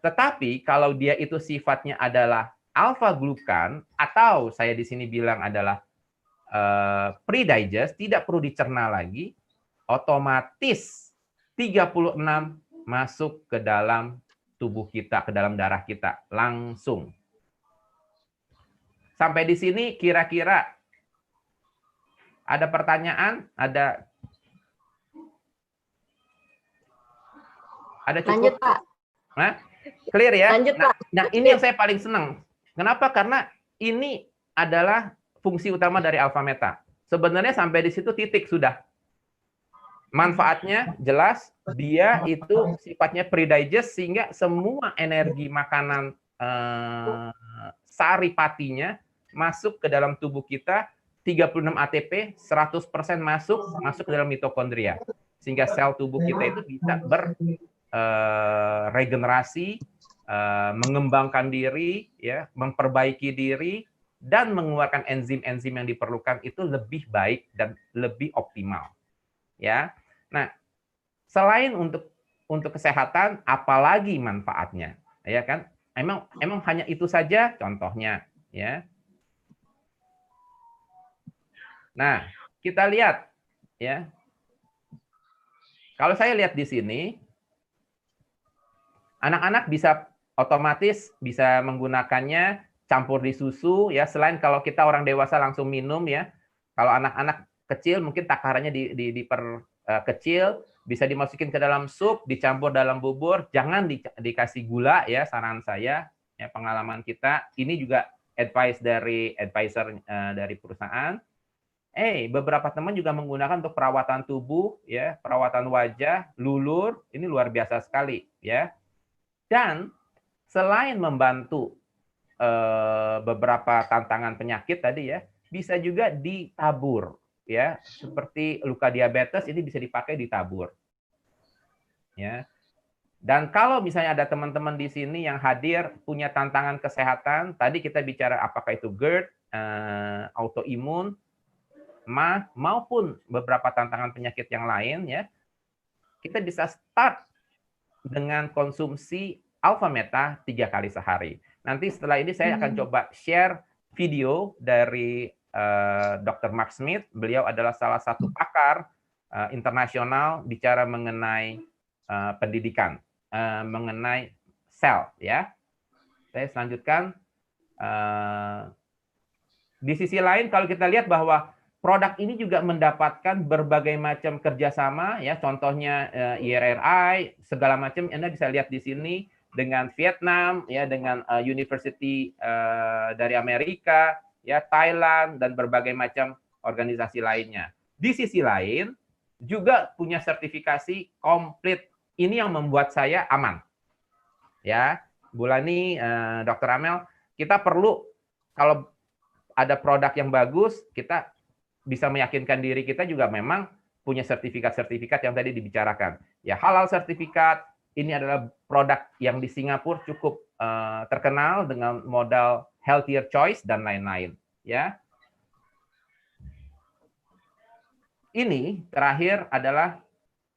Tetapi kalau dia itu sifatnya adalah alfa glukan atau saya di sini bilang adalah pre-digest, tidak perlu dicerna lagi, otomatis 36 masuk ke dalam tubuh kita, ke dalam darah kita langsung. Sampai di sini kira-kira ada pertanyaan? Ada cukup? Lanjut, Pak. Nah, clear ya? Lanjut, Pak. Nah, ini yang saya paling senang. Kenapa? Karena ini adalah fungsi utama dari Alpha Meta. Sebenarnya sampai di situ titik sudah. manfaatnya jelas, dia itu sifatnya pre-digest sehingga semua energi makanan saripatinya masuk ke dalam tubuh kita, 36 ATP, 100% masuk ke dalam mitokondria. Sehingga sel tubuh kita itu bisa regenerasi, mengembangkan diri, ya, memperbaiki diri, dan mengeluarkan enzim-enzim yang diperlukan itu lebih baik dan lebih optimal. Ya, nah, selain untuk kesehatan, apalagi manfaatnya, ya kan? Emang hanya itu saja contohnya, ya. Nah, kita lihat, ya. Kalau saya lihat di sini, anak-anak bisa otomatis bisa menggunakannya campur di susu, ya. Selain kalau kita orang dewasa langsung minum, ya. Kalau anak-anak kecil mungkin takarannya diperkecil, bisa dimasukin ke dalam sup, dicampur dalam bubur, jangan dikasih gula, ya, saran saya, ya, pengalaman kita. Ini juga advice dari advisor dari perusahaan. Beberapa teman juga menggunakan untuk perawatan tubuh, ya, perawatan wajah, lulur, ini luar biasa sekali, ya. Dan selain membantu beberapa tantangan penyakit tadi, ya, bisa juga ditabur, ya, seperti luka diabetes ini bisa dipakai ditabur, ya. Dan kalau misalnya ada teman-teman di sini yang hadir punya tantangan kesehatan, tadi kita bicara apakah itu GERD, autoimun, maupun beberapa tantangan penyakit yang lain, ya, kita bisa start dengan konsumsi alpha meta 3 kali sehari. Nanti setelah ini saya akan coba share video dari Dr. Mark Smith. Beliau adalah salah satu pakar internasional bicara mengenai pendidikan, mengenai sel, ya. Saya selanjutkan. Di sisi lain, kalau kita lihat bahwa produk ini juga mendapatkan berbagai macam kerjasama, ya, contohnya IRRI, segala macam. Anda bisa lihat di sini dengan Vietnam, ya, dengan university dari Amerika, ya, Thailand, dan berbagai macam organisasi lainnya. Di sisi lain juga punya sertifikasi komplit. Ini yang membuat saya aman, ya, Bu Lani, Dr. Amel, kita perlu kalau ada produk yang bagus, kita bisa meyakinkan diri kita juga memang punya sertifikat-sertifikat yang tadi dibicarakan. Ya, halal sertifikat, ini adalah produk yang di Singapura cukup terkenal dengan modal healthier choice dan lain-lain, ya. Ini terakhir adalah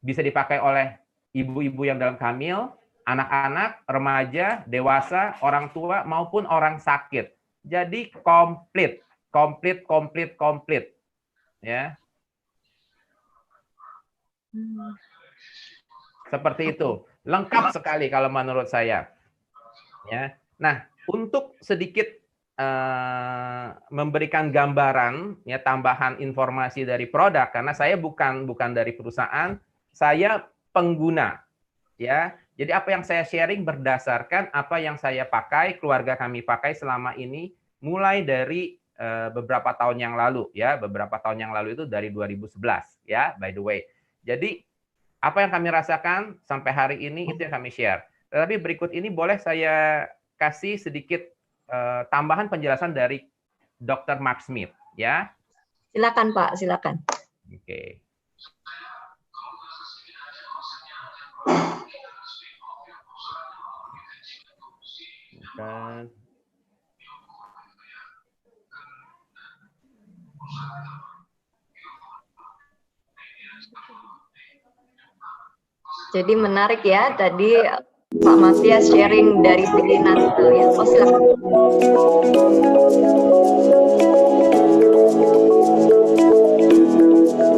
bisa dipakai oleh ibu-ibu yang dalam hamil, anak-anak, remaja, dewasa, orang tua maupun orang sakit. Jadi komplit. Ya. Seperti itu. Lengkap sekali kalau menurut saya. Ya. Nah, untuk sedikit memberikan gambaran, ya, tambahan informasi dari produk, karena saya bukan dari perusahaan, saya pengguna, ya. Jadi apa yang saya sharing berdasarkan apa yang saya pakai, keluarga kami pakai selama ini, mulai dari beberapa tahun yang lalu, ya, beberapa tahun yang lalu itu dari 2011, ya, by the way. Jadi apa yang kami rasakan sampai hari ini itu yang kami share. Tetapi berikut ini boleh saya kasih sedikit tambahan penjelasan dari Dr. Mark Smith, ya. Silakan Pak, silakan. Oke. Dan jadi menarik ya tadi Pak Matias sharing dari prenatal ya. Oh, silakan.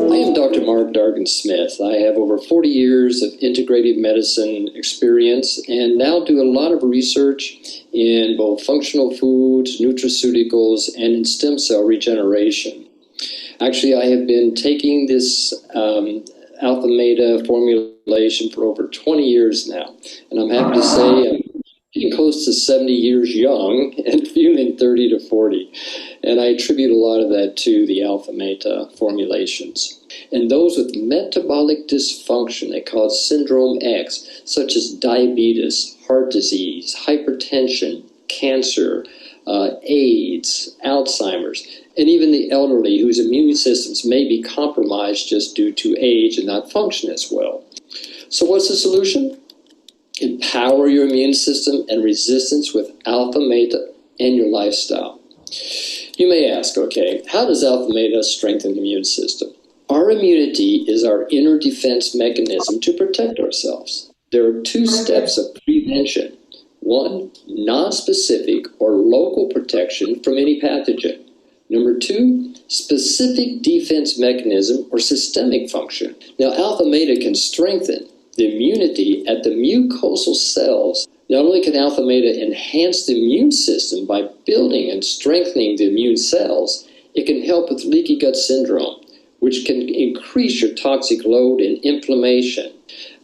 I am Dr. Mark Dargan Smith. I have over 40 years of integrative medicine experience and now do a lot of research in both functional foods, nutraceuticals, and in stem cell regeneration. Actually, I have been taking this Alpha Meta formulation for over 20 years now, and I'm happy to say I'm getting close to 70 years young and feeling 30 to 40. And I attribute a lot of that to the alpha meta formulations. And those with metabolic dysfunction, they call it syndrome X, such as diabetes, heart disease, hypertension, cancer, AIDS, Alzheimer's, and even the elderly whose immune systems may be compromised just due to age and not function as well. So what's the solution? Empower your immune system and resistance with alpha meta and your lifestyle. You may ask, okay, how does alpha meta strengthen the immune system? Our immunity is our inner defense mechanism to protect ourselves. There are two steps of prevention. One, non-specific or local protection from any pathogen. Number two, specific defense mechanism or systemic function. Now, alpha meta can strengthen the immunity at the mucosal cells. Not only can alpha meta enhance the immune system by building and strengthening the immune cells, it can help with leaky gut syndrome, which can increase your toxic load and inflammation.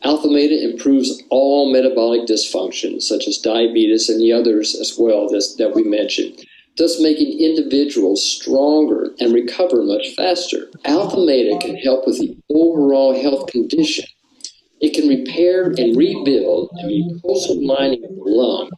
Alpha meta improves all metabolic dysfunctions, such as diabetes and the others as well that we mentioned, thus making individuals stronger and recover much faster. Alpha meta can help with the overall health condition. It can repair and rebuild the mucosal lining of the lung.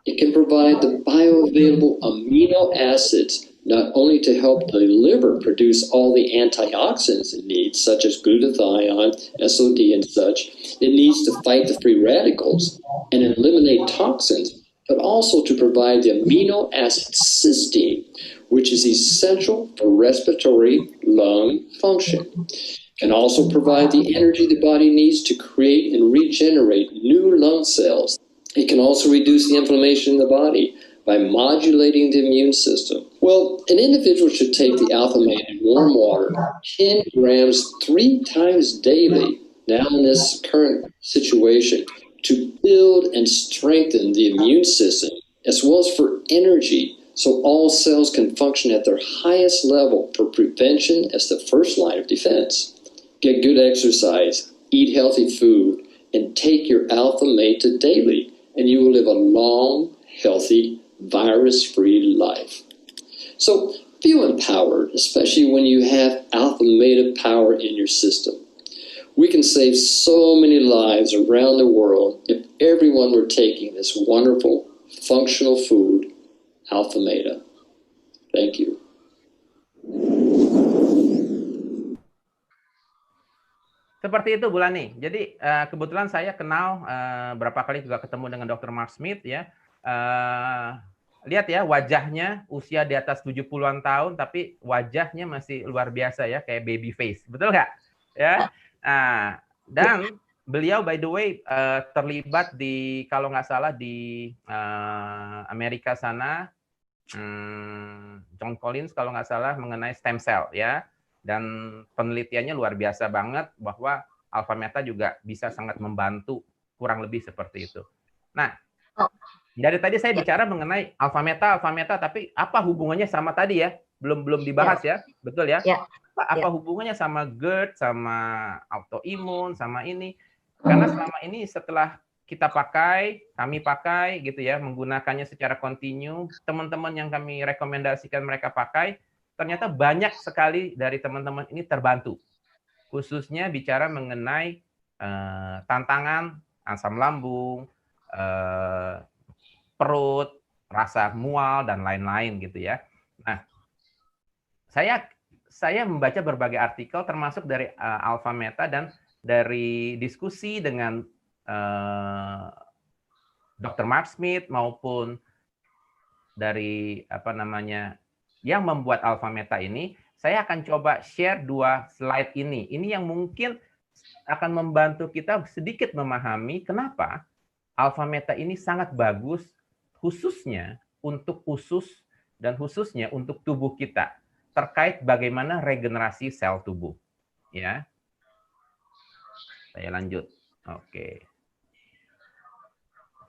It can provide the bioavailable amino acids not only to help the liver produce all the antioxidants it needs, such as glutathione, SOD, and such. It needs to fight the free radicals and eliminate toxins, but also to provide the amino acid cysteine, which is essential for respiratory lung function. Can also provide the energy the body needs to create and regenerate new lung cells. It can also reduce the inflammation in the body by modulating the immune system. Well, an individual should take the alpha meta in warm water, 10 grams 3 times daily, now in this current situation, to build and strengthen the immune system, as well as for energy, so all cells can function at their highest level for prevention as the first line of defense. Get good exercise, eat healthy food, and take your alpha meta daily, and you will live a long, healthy, virus-free life. So feel empowered, especially when you have alpha meta power in your system. We can save so many lives around the world if everyone were taking this wonderful, functional food, alpha meta. Thank you. Seperti itu Bu Lani. Jadi kebetulan saya kenal berapa kali juga ketemu dengan Dr. Mark Smith ya. Lihat ya wajahnya usia di atas 70-an tahun tapi wajahnya masih luar biasa ya kayak baby face. Betul nggak? Ya. Dan beliau by the way terlibat di kalau nggak salah di Amerika sana John Collins kalau nggak salah mengenai stem cell ya. Dan penelitiannya luar biasa banget bahwa alpha meta juga bisa sangat membantu kurang lebih seperti itu. Nah, dari tadi saya bicara mengenai alpha meta, tapi apa hubungannya sama tadi ya? Belum dibahas ya, betul ya? Apa hubungannya sama GERD, sama autoimun, sama ini? Karena selama ini setelah kita pakai, kami pakai gitu ya, menggunakannya secara kontinu, teman-teman yang kami rekomendasikan mereka pakai, ternyata banyak sekali dari teman-teman ini terbantu. Khususnya bicara mengenai tantangan asam lambung, perut, rasa mual, dan lain-lain gitu ya. Nah, saya membaca berbagai artikel termasuk dari alpha meta dan dari diskusi dengan Dr. Mark Smith maupun dari yang membuat alpha meta ini, saya akan coba share 2 slide ini. Ini yang mungkin akan membantu kita sedikit memahami kenapa alpha meta ini sangat bagus khususnya untuk usus dan khususnya untuk tubuh kita terkait bagaimana regenerasi sel tubuh. Ya. Saya lanjut. Oke.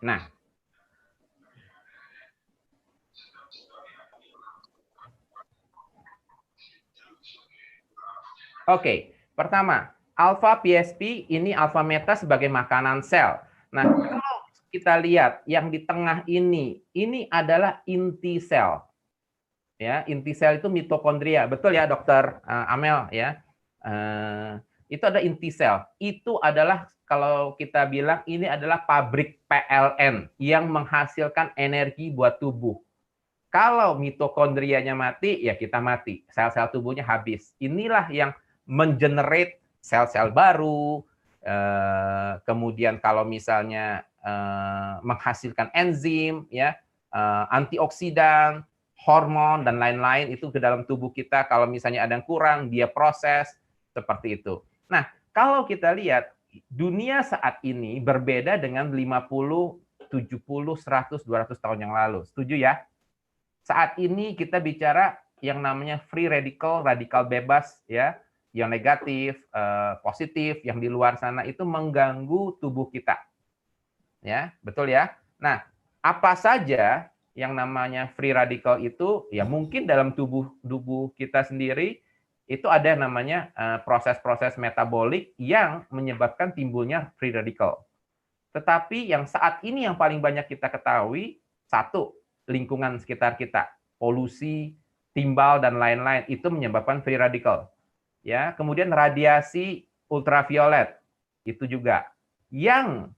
Nah, oke, pertama, alpha PSP ini alpha meta sebagai makanan sel. Nah, kita lihat yang di tengah ini adalah inti sel. Ya, inti sel itu mitokondria. Betul ya, Dokter Amel ya. Itu ada inti sel. Itu adalah kalau kita bilang ini adalah pabrik PLN yang menghasilkan energi buat tubuh. Kalau mitokondrianya mati, ya kita mati. Sel-sel tubuhnya habis. Inilah yang mengenerate sel-sel baru. Kemudian kalau misalnya menghasilkan enzim, ya, antioksidan, hormon dan lain-lain itu ke dalam tubuh kita. Kalau misalnya ada yang kurang, dia proses seperti itu. Nah, kalau kita lihat dunia saat ini berbeda dengan 50, 70, 100, 200 tahun yang lalu. Setuju ya? Saat ini kita bicara yang namanya free radical, radikal bebas ya, yang negatif, positif, yang di luar sana itu mengganggu tubuh kita. Ya, betul ya? Nah, apa saja yang namanya free radical itu, ya mungkin dalam tubuh kita sendiri itu ada yang namanya proses-proses metabolik yang menyebabkan timbulnya free radical. Tetapi yang saat ini yang paling banyak kita ketahui, satu, lingkungan sekitar kita, polusi, timbal dan lain-lain itu menyebabkan free radical. Ya, kemudian radiasi ultraviolet itu juga yang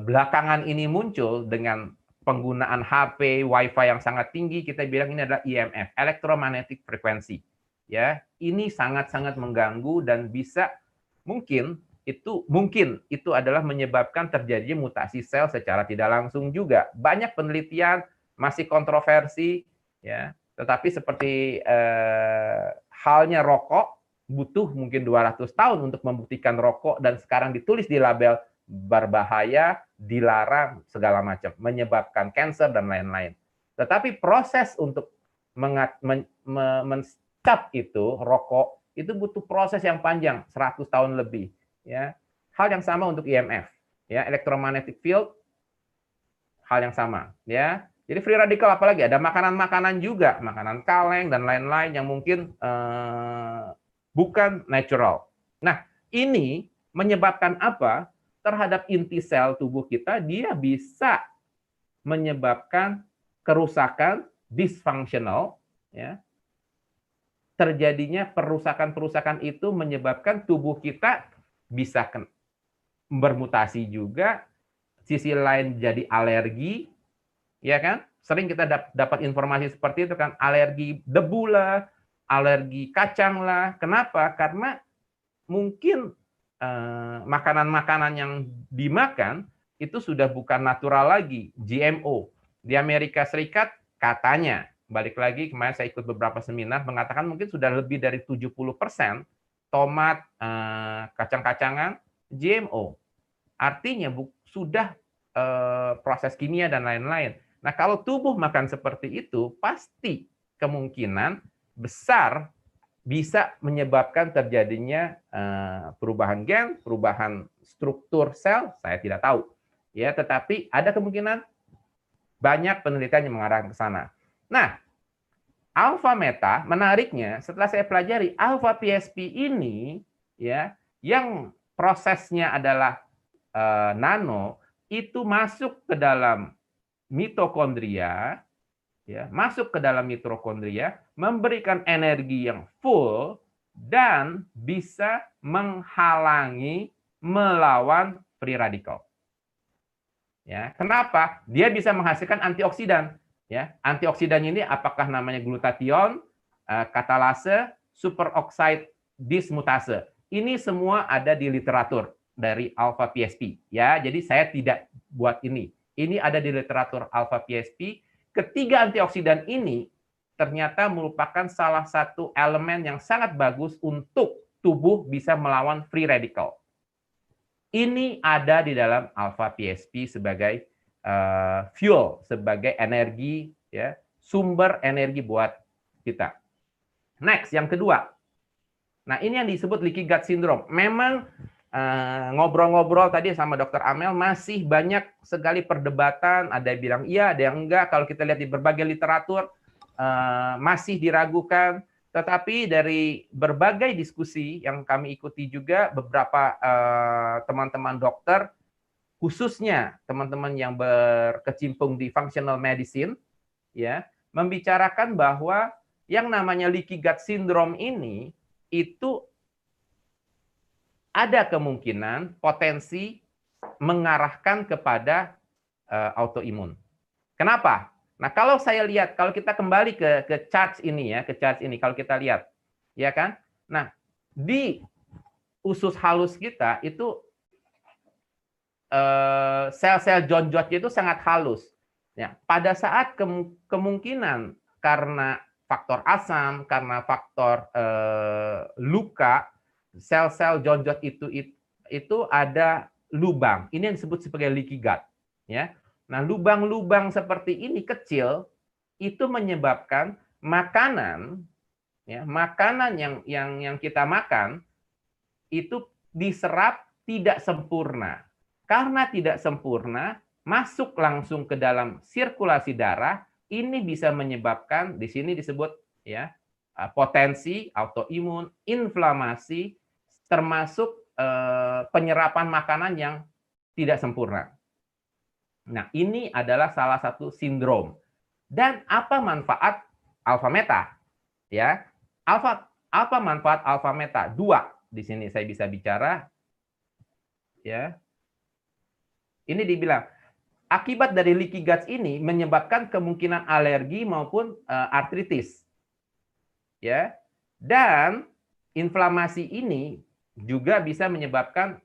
belakangan ini muncul dengan penggunaan HP, WiFi yang sangat tinggi, kita bilang ini adalah EMF, electromagnetic frequency. Ya, ini sangat-sangat mengganggu dan bisa mungkin itu adalah menyebabkan terjadi mutasi sel secara tidak langsung juga. Banyak penelitian masih kontroversi, ya. Tetapi seperti halnya rokok, butuh mungkin 200 tahun untuk membuktikan rokok dan sekarang ditulis di label berbahaya, dilarang, segala macam, menyebabkan kanker dan lain-lain. Tetapi proses untuk men-stop itu, rokok, itu butuh proses yang panjang, 100 tahun lebih. Ya. Hal yang sama untuk EMF, ya, electromagnetic field, hal yang sama. Ya. Jadi free radical apalagi? Ada makanan-makanan juga, makanan kaleng dan lain-lain yang mungkin bukan natural. Nah, ini menyebabkan apa? Terhadap inti sel tubuh kita, dia bisa menyebabkan kerusakan dysfunctional, ya. Terjadinya perusakan-perusakan itu menyebabkan tubuh kita bisa bermutasi juga, sisi lain jadi alergi, ya kan? Sering kita dapat informasi seperti itu kan, alergi debu lah, alergi kacang lah. Kenapa? Karena mungkin makanan-makanan yang dimakan itu sudah bukan natural lagi, GMO. Di Amerika Serikat katanya, balik lagi kemarin saya ikut beberapa seminar, mengatakan mungkin sudah lebih dari 70% tomat, kacang-kacangan, GMO. Artinya sudah proses kimia dan lain-lain. Nah, kalau tubuh makan seperti itu, pasti kemungkinan besar bisa menyebabkan terjadinya perubahan gen, perubahan struktur sel, saya tidak tahu. Ya, tetapi ada kemungkinan banyak penelitian yang mengarah ke sana. Nah, alpha meta menariknya setelah saya pelajari alpha PSP ini ya, yang prosesnya adalah nano, itu masuk ke dalam mitokondria, ya, masuk ke dalam mitokondria, memberikan energi yang full dan bisa menghalangi melawan free radical. Ya, kenapa? Dia bisa menghasilkan antioksidan. Ya, antioksidan ini apakah namanya glutathione, katalase, superoxide dismutase. Ini semua ada di literatur dari alpha PSP. Ya, jadi saya tidak buat ini. Ini ada di literatur alpha PSP. Ketiga antioksidan ini ternyata merupakan salah satu elemen yang sangat bagus untuk tubuh bisa melawan free radical. Ini ada di dalam alpha PSP sebagai fuel, sebagai energi, ya, sumber energi buat kita. Next, yang kedua. Nah, ini yang disebut leaky gut syndrome. Memang ngobrol-ngobrol tadi sama Dr. Amel masih banyak sekali perdebatan, ada yang bilang iya, ada yang enggak. Kalau kita lihat di berbagai literatur masih diragukan, tetapi dari berbagai diskusi yang kami ikuti juga beberapa teman-teman dokter khususnya teman-teman yang berkecimpung di functional medicine, ya, membicarakan bahwa yang namanya leaky gut syndrome ini itu ada kemungkinan potensi mengarahkan kepada autoimun. Kenapa? Nah, kalau saya lihat, kalau kita kembali ke chart ini ya, kalau kita lihat, ya kan? Nah, di usus halus kita itu sel-sel jonjotnya itu sangat halus. Ya, pada saat kemungkinan karena faktor asam, karena faktor luka, sel-sel jonjot itu ada lubang. Ini yang disebut sebagai leaky gut. Ya, nah lubang-lubang seperti ini kecil itu menyebabkan makanan, ya, makanan yang kita makan itu diserap tidak sempurna. Karena tidak sempurna, masuk langsung ke dalam sirkulasi darah, ini bisa menyebabkan, di sini disebut ya potensi autoimun, inflamasi, termasuk penyerapan makanan yang tidak sempurna. Nah, ini adalah salah satu sindrom. Dan apa manfaat alfa meta? Ya, apa manfaat alfa meta? 2. Di sini saya bisa bicara. Ya, ini dibilang akibat dari leaky gut ini menyebabkan kemungkinan alergi maupun artritis. Ya. Dan inflamasi ini juga bisa menyebabkan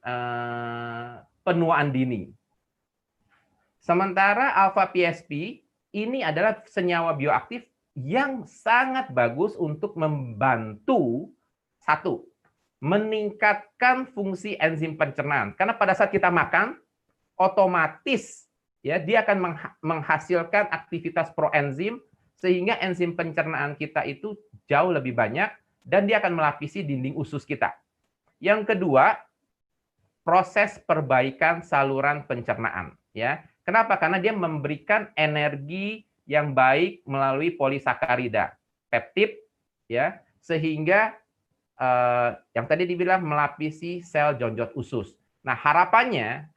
penuaan dini. Sementara alpha PSP ini adalah senyawa bioaktif yang sangat bagus untuk membantu satu, meningkatkan fungsi enzim pencernaan. Karena pada saat kita makan, otomatis ya dia akan menghasilkan aktivitas proenzim sehingga enzim pencernaan kita itu jauh lebih banyak dan dia akan melapisi dinding usus kita. Yang kedua, proses perbaikan saluran pencernaan ya. Kenapa? Karena dia memberikan energi yang baik melalui polisakarida, peptid ya, sehingga yang tadi dibilang melapisi sel jonjot usus. Nah, harapannya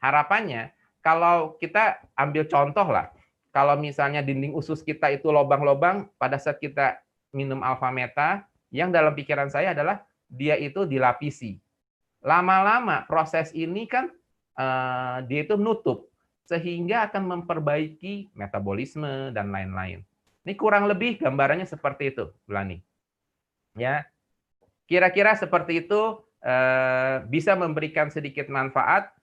kalau kita ambil contoh lah, kalau misalnya dinding usus kita itu lobang-lobang pada saat kita minum alfa meta, yang dalam pikiran saya adalah dia itu dilapisi. Lama-lama proses ini kan dia itu nutup, sehingga akan memperbaiki metabolisme dan lain-lain. Ini kurang lebih gambarannya seperti itu, Belani. Ya, kira-kira seperti itu bisa memberikan sedikit manfaat.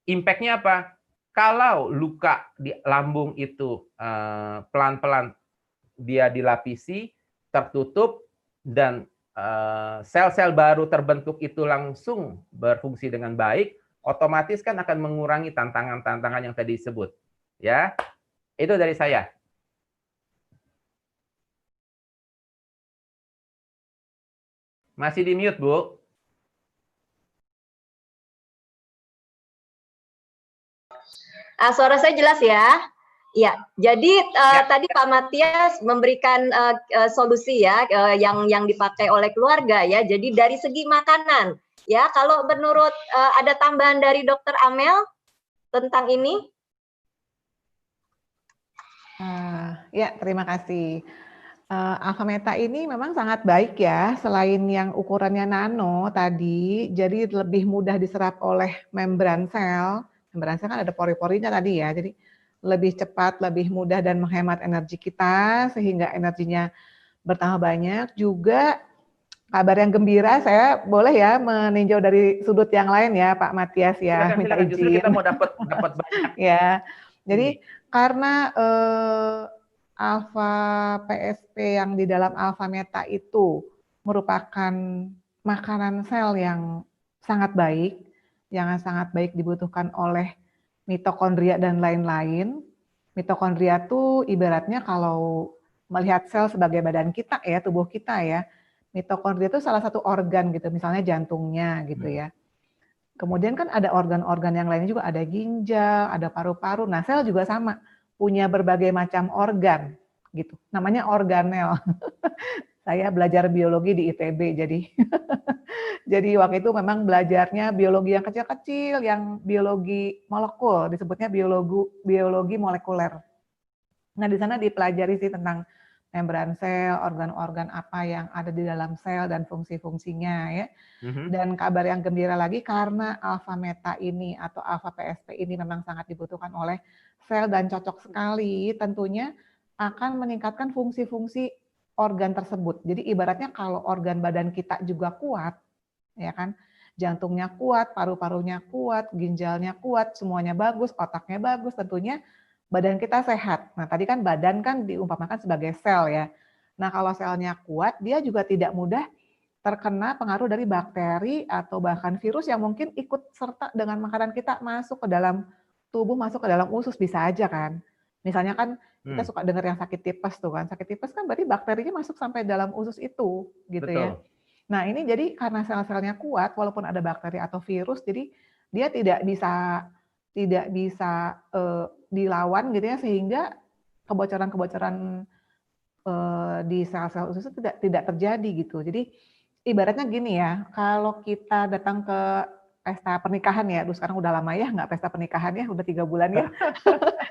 Impact-nya apa? Kalau luka di lambung itu pelan-pelan dia dilapisi, tertutup, dan sel-sel baru terbentuk itu langsung berfungsi dengan baik, otomatis kan akan mengurangi tantangan-tantangan yang tadi disebut. Ya, itu dari saya. Masih di mute, Bu. Suara saya jelas ya? Ya, jadi tadi Pak Matias memberikan solusi ya yang dipakai oleh keluarga ya. Jadi dari segi makanan ya, kalau menurut ada tambahan dari Dr. Amel tentang ini? Ya, terima kasih. Alfa meta ini memang sangat baik ya, selain yang ukurannya nano tadi, jadi lebih mudah diserap oleh membran sel. Membran sel kan ada pori-porinya tadi ya, jadi lebih cepat, lebih mudah dan menghemat energi kita sehingga energinya bertambah banyak. Juga kabar yang gembira, saya boleh ya meninjau dari sudut yang lain ya Pak Matias ya, silakan, minta silakan. izin. Justru kita mau dapat banyak. Ya, jadi karena alfa PSP yang di dalam alfa meta itu merupakan makanan sel yang sangat baik, yang sangat baik dibutuhkan oleh mitokondria dan lain-lain. Mitokondria itu ibaratnya kalau melihat sel sebagai badan kita ya, tubuh kita ya. Mitokondria itu salah satu organ gitu, misalnya jantungnya gitu ya. Kemudian kan ada organ-organ yang lainnya juga, ada ginjal, ada paru-paru. Nah, sel juga sama, punya berbagai macam organ gitu. Namanya organel. Saya belajar biologi di ITB jadi Jadi waktu itu memang belajarnya biologi yang kecil-kecil, yang biologi molekul, disebutnya biologi molekuler. Nah, di sana dipelajari sih tentang membran sel, organ-organ apa yang ada di dalam sel dan fungsi-fungsinya ya. Dan kabar yang gembira lagi karena alfa meta ini atau alfa PSP ini memang sangat dibutuhkan oleh sel dan cocok sekali tentunya akan meningkatkan fungsi-fungsi organ tersebut. Jadi ibaratnya kalau organ badan kita juga kuat, ya kan, jantungnya kuat, paru-parunya kuat, ginjalnya kuat, semuanya bagus, otaknya bagus, tentunya badan kita sehat. Nah, tadi kan badan kan diumpamakan sebagai sel ya. Nah, kalau selnya kuat, dia juga tidak mudah terkena pengaruh dari bakteri atau bahkan virus yang mungkin ikut serta dengan makanan kita masuk ke dalam tubuh, masuk ke dalam usus, bisa aja kan. Misalnya kan kita suka dengar yang sakit tipes tuh kan. Sakit tipes kan berarti bakterinya masuk sampai dalam usus itu gitu ya. Nah, ini jadi karena sel-selnya kuat walaupun ada bakteri atau virus, jadi dia tidak bisa dilawan gitu ya, sehingga kebocoran-kebocoran di sel-sel usus itu tidak terjadi gitu. Jadi ibaratnya gini ya, kalau kita datang ke pesta pernikahan ya, sekarang udah lama ya nggak pesta pernikahan ya, udah 3 bulan ya.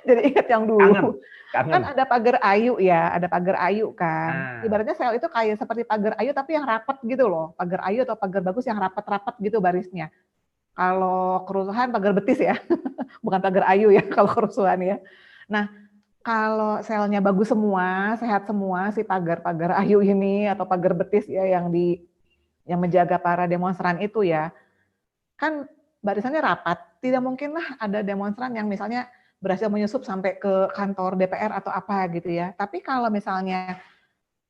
Jadi ingat yang dulu. Kangen. Kan ada pagar ayu ya, ada pagar ayu kan. Ibaratnya sel itu kayak seperti pagar ayu tapi yang rapat gitu loh. Pagar ayu atau pagar bagus yang rapat-rapat gitu barisnya. Kalau kerusuhan pagar betis ya, bukan pagar ayu ya kalau kerusuhan ya. Nah, kalau selnya bagus semua, sehat semua, si pagar-pagar ayu ini atau pagar betis ya yang menjaga para demonstran itu ya, kan barisannya rapat. Tidak mungkinlah ada demonstran yang misalnya berhasil menyusup sampai ke kantor DPR atau apa gitu ya. Tapi kalau misalnya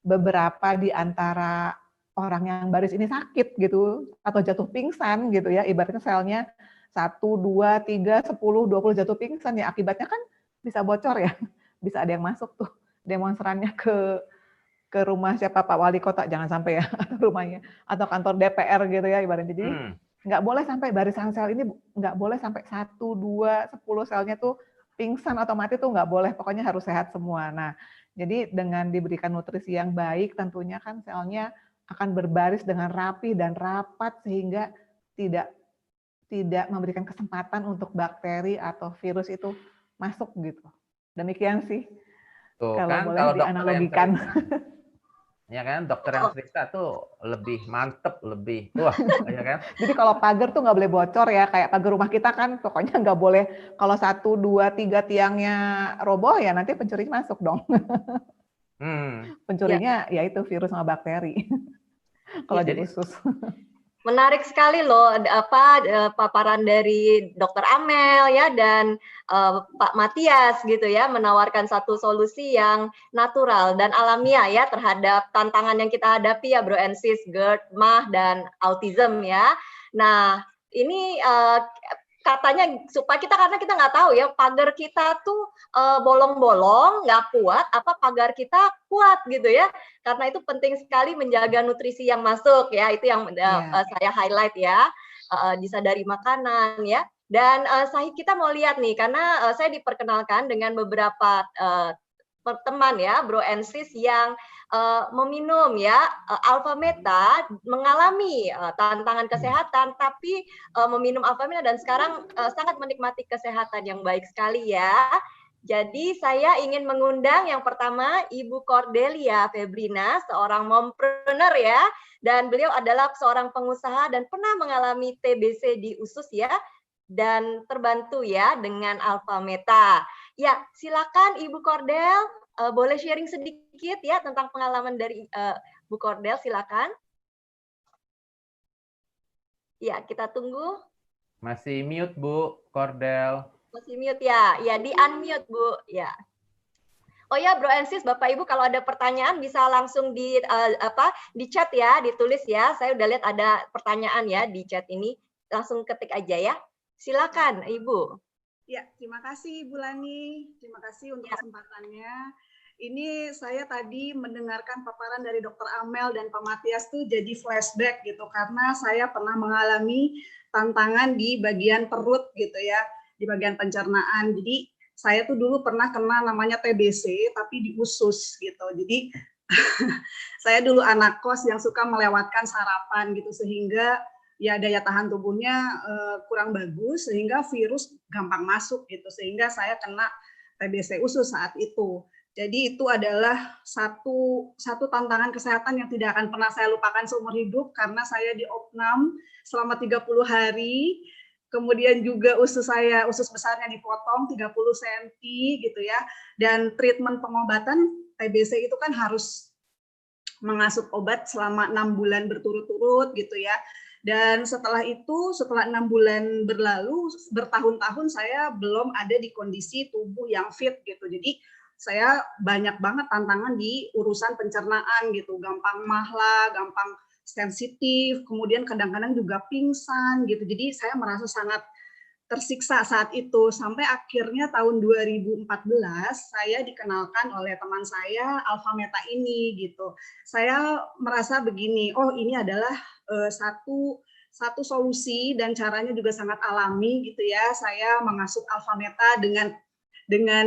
beberapa di antara orang yang baris ini sakit gitu atau jatuh pingsan gitu ya, ibaratnya selnya 1, 2, 3, 10, 20 jatuh pingsan ya, akibatnya kan bisa bocor ya, bisa ada yang masuk tuh demonstrannya ke rumah siapa Pak Wali Kota, jangan sampai ya rumahnya, atau kantor DPR gitu ya ibaratnya. Jadi nggak boleh sampai barisan sel ini, nggak boleh sampai 1, 2, 10 selnya tuh pingsan atau mati tuh nggak boleh, pokoknya harus sehat semua. Nah, jadi dengan diberikan nutrisi yang baik, tentunya kan selnya akan berbaris dengan rapi dan rapat sehingga tidak memberikan kesempatan untuk bakteri atau virus itu masuk gitu. Demikian sih. Tuh, kalau kan, boleh kalau dianalogikan. Ya kan, dokter yang cerita tuh lebih mantep, lebih wah, ya kan. Jadi kalau pagar tuh nggak boleh bocor ya, kayak pagar rumah kita kan, pokoknya nggak boleh kalau 1, 2, 3 tiangnya roboh ya nanti pencurinya masuk dong. Pencurinya ya itu virus sama bakteri. Kalau di usus. Menarik sekali loh paparan dari Dr. Amel ya dan Pak Matias gitu ya, menawarkan satu solusi yang natural dan alamiah ya terhadap tantangan yang kita hadapi ya Bro and Sis, GERD, MAH dan autism ya. Nah, ini katanya supaya karena kita nggak tahu ya pagar kita tuh bolong-bolong nggak kuat apa pagar kita kuat gitu ya, karena itu penting sekali menjaga nutrisi yang masuk ya, itu yang saya highlight ya, bisa dari makanan ya. Dan kita mau lihat nih karena saya diperkenalkan dengan beberapa teman ya Bro and Sis yang meminum ya alfa meta, mengalami tantangan kesehatan tapi meminum alfa meta dan sekarang sangat menikmati kesehatan yang baik sekali ya. Jadi saya ingin mengundang yang pertama Ibu Cordelia Febrina, seorang mompreneur ya, dan beliau adalah seorang pengusaha dan pernah mengalami TBC di usus ya, dan terbantu ya dengan alfa meta. Ya, silakan Ibu Cordel, boleh sharing sedikit ya tentang pengalaman dari Bu Cordel, silakan. Ya, kita tunggu. Masih mute Bu Cordel. Masih mute ya, ya di unmute Bu, ya. Oh ya, Bro and Sis, Bapak Ibu kalau ada pertanyaan bisa langsung di chat ya, ditulis ya. Saya udah lihat ada pertanyaan ya di chat ini, langsung ketik aja ya. Silakan Ibu. Ya, terima kasih Ibu Lani, terima kasih untuk kesempatannya. Ini saya tadi mendengarkan paparan dari Dr. Amel dan Pak Matias tuh jadi flashback gitu, karena saya pernah mengalami tantangan di bagian perut gitu ya, di bagian pencernaan. Jadi saya tuh dulu pernah kena namanya TBC tapi di usus gitu. Jadi saya dulu anak kos yang suka melewatkan sarapan gitu, sehingga ya daya tahan tubuhnya kurang bagus sehingga virus gampang masuk gitu, sehingga saya kena TBC usus saat itu. Jadi itu adalah satu tantangan kesehatan yang tidak akan pernah saya lupakan seumur hidup, karena saya diopnam selama 30 hari, kemudian juga usus besarnya dipotong 30 cm gitu ya, dan treatment pengobatan TBC itu kan harus mengasup obat selama 6 bulan berturut-turut gitu ya. Dan setelah itu, setelah 6 bulan berlalu, bertahun-tahun saya belum ada di kondisi tubuh yang fit gitu. Jadi saya banyak banget tantangan di urusan pencernaan gitu, gampang mahlah, gampang sensitif, kemudian kadang-kadang juga pingsan gitu. Jadi saya merasa sangat tersiksa saat itu, sampai akhirnya tahun 2014 saya dikenalkan oleh teman saya Alpha Meta ini gitu. Saya merasa begini, oh ini adalah satu solusi dan caranya juga sangat alami gitu ya. Saya mengasup Alpha Meta dengan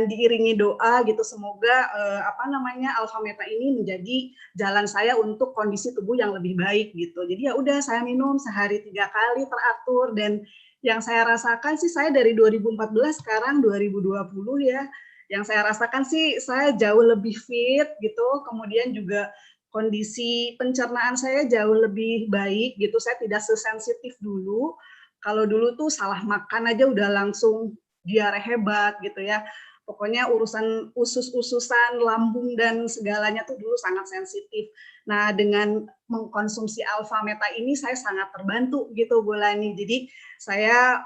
diiringi doa gitu, semoga Alpha Meta ini menjadi jalan saya untuk kondisi tubuh yang lebih baik gitu. Jadi ya udah, saya minum sehari 3 kali teratur, dan yang saya rasakan sih, saya dari 2014 sekarang 2020 ya, yang saya rasakan sih saya jauh lebih fit gitu, kemudian juga kondisi pencernaan saya jauh lebih baik gitu, saya tidak sesensitif dulu. Kalau dulu tuh salah makan aja udah langsung diare hebat gitu ya. Pokoknya urusan usus-ususan, lambung dan segalanya tuh dulu sangat sensitif. Nah, dengan mengkonsumsi Alpha Meta ini saya sangat terbantu gitu, Bu Lani. Jadi saya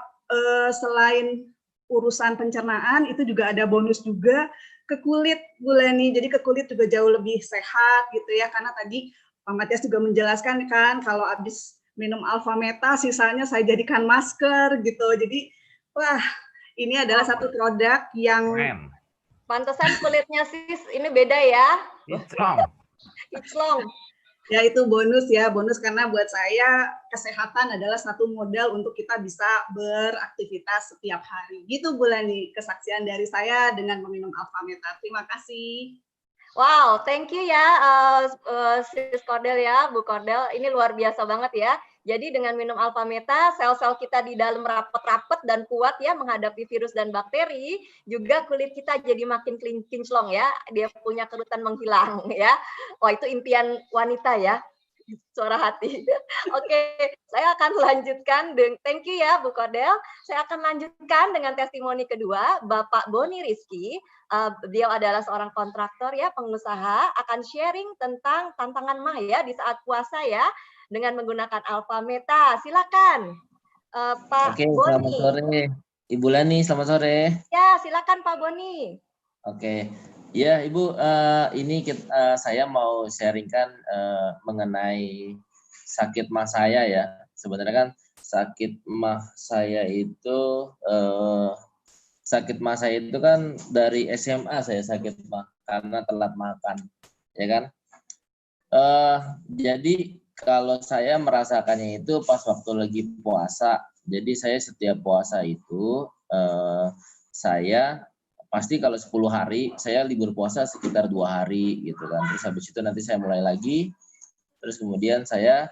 selain urusan pencernaan itu juga ada bonus juga ke kulit, Bu Lani. Jadi ke kulit juga jauh lebih sehat gitu ya, karena tadi Pak Matias juga menjelaskan kan kalau habis minum Alpha Meta sisanya saya jadikan masker gitu. Jadi wah, ini adalah satu produk yang pantesan kulitnya sis ini beda ya. It's long. It's long. Ya itu bonus ya, bonus karena buat saya kesehatan adalah satu modal untuk kita bisa beraktivitas setiap hari. Gitu Bu Lani, kesaksian dari saya dengan meminum Alpha Meta. Terima kasih. Wow, thank you ya Sis Cordel ya, Bu Cordel. Ini luar biasa banget ya. Jadi dengan minum Alpha Meta, sel-sel kita di dalam rapet-rapet dan kuat ya menghadapi virus dan bakteri, juga kulit kita jadi makin kinclong ya, dia punya kerutan menghilang ya. Wah, itu impian wanita ya, suara hati. Oke, saya akan lanjutkan, thank you ya Bu Cordel. Saya akan lanjutkan dengan testimoni kedua, Bapak Boni Rizky. Beliau adalah seorang kontraktor ya, pengusaha, akan sharing tentang tantangan mah ya di saat puasa ya, dengan menggunakan Alpha Meta. Silakan, Pak Boni. Selamat sore, Ibu Lani. Selamat sore. Ya, silakan Pak Boni. Oke, ya Ibu, ini saya mau sharingkan mengenai sakit mah saya ya. Sebenarnya kan sakit mah saya itu kan dari SMA saya sakit mah karena telat makan, ya kan. Jadi kalau saya merasakannya itu pas waktu lagi puasa. Jadi saya setiap puasa itu saya pasti kalau 10 hari saya libur puasa sekitar 2 hari gitu kan. Terus habis itu nanti saya mulai lagi. Terus kemudian saya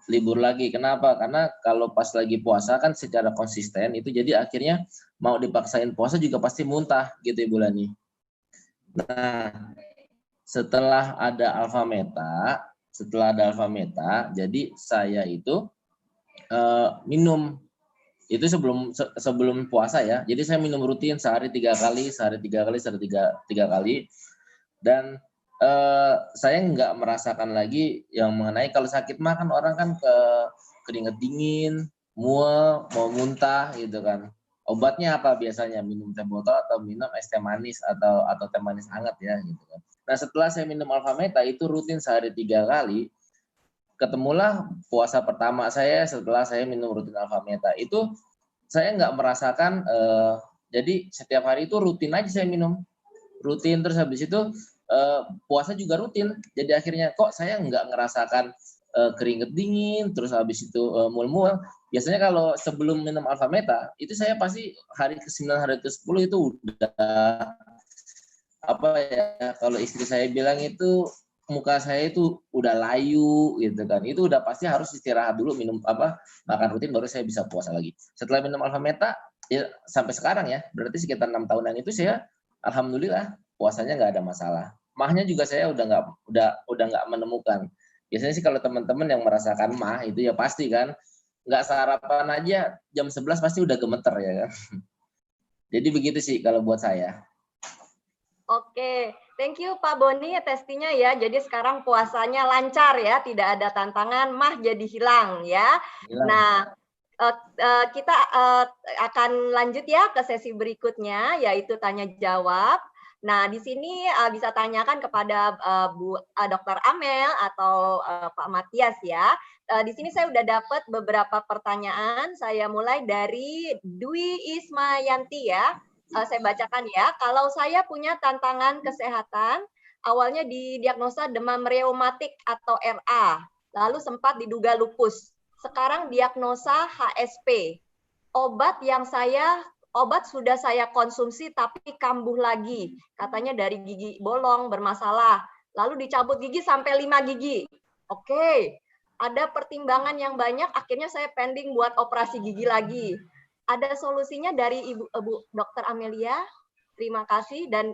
libur lagi. Kenapa? Karena kalau pas lagi puasa kan secara konsisten itu, jadi akhirnya mau dipaksain puasa juga pasti muntah gitu Ibu Lani. Nah, setelah ada Alpha Meta, jadi saya itu minum itu sebelum puasa ya. Jadi saya minum rutin sehari 3 kali, dan saya nggak merasakan lagi yang mengenai kalau sakit mah kan orang kan keringet dingin, mual, mau muntah gitu kan. Obatnya apa biasanya? Minum teh botol atau minum es teh manis atau teh manis hangat ya gitu kan. Nah, setelah saya minum Alpha Meta itu rutin sehari 3 kali, ketemulah puasa pertama saya setelah saya minum rutin Alpha Meta. Itu saya nggak merasakan, jadi setiap hari itu rutin aja saya minum. Rutin, terus habis itu puasa juga rutin. Jadi akhirnya kok saya nggak ngerasakan keringet dingin, terus habis itu mual-mual. Biasanya kalau sebelum minum Alpha Meta, itu saya pasti hari ke-9, hari ke-10 itu udah apa ya, kalau istri saya bilang itu muka saya itu udah layu gitu kan. Itu udah pasti harus istirahat dulu, makan rutin baru saya bisa puasa lagi. Setelah minum Alpha Meta ya sampai sekarang ya, berarti sekitar 6 tahunan itu saya alhamdulillah puasanya nggak ada masalah. Mahnya juga saya udah nggak menemukan. Biasanya sih kalau teman-teman yang merasakan mah itu ya pasti kan nggak sarapan aja jam 11 pasti udah gemeter ya kan. Jadi begitu sih kalau buat saya. Oke, thank you Pak Boni testinya ya. Jadi sekarang puasanya lancar ya, tidak ada tantangan, mah jadi hilang ya. Nah, kita akan lanjut ya ke sesi berikutnya, yaitu tanya jawab. Nah, di sini bisa tanyakan kepada Bu Dr. Amel atau Pak Matias ya. Di sini saya udah dapat beberapa pertanyaan. Saya mulai dari Dwi Ismayanti ya. Saya bacakan ya. Kalau saya punya tantangan kesehatan, awalnya didiagnosa demam reumatik atau RA, lalu sempat diduga lupus. Sekarang diagnosa HSP. Obat sudah saya konsumsi tapi kambuh lagi. Katanya dari gigi bolong bermasalah. Lalu dicabut gigi sampai 5 gigi. Oke. Ada pertimbangan yang banyak, akhirnya saya pending buat operasi gigi lagi. Ada solusinya dari Ibu Dr. Amelia, terima kasih, dan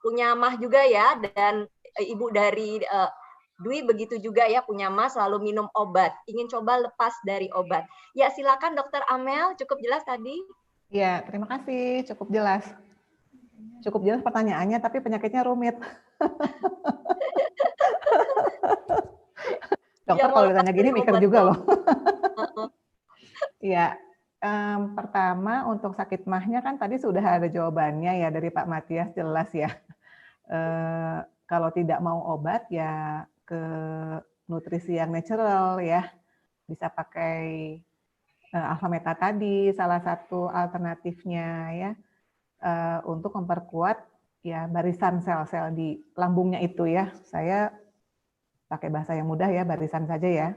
punya mah juga ya, dan Ibu dari Dwi begitu juga ya, punya mah selalu minum obat, ingin coba lepas dari obat. Ya silakan Dr. Amel, cukup jelas tadi? Ya, terima kasih, cukup jelas. Cukup jelas pertanyaannya, tapi penyakitnya rumit. Dokter kalau ditanya gini mikir juga loh. Ya. Pertama untuk sakit mahnya kan tadi sudah ada jawabannya ya dari Pak Matias, jelas ya. Kalau tidak mau obat ya ke nutrisi yang natural ya, bisa pakai Alpha Meta tadi salah satu alternatifnya ya, untuk memperkuat ya barisan sel-sel di lambungnya itu ya. Saya pakai bahasa yang mudah ya, barisan saja ya.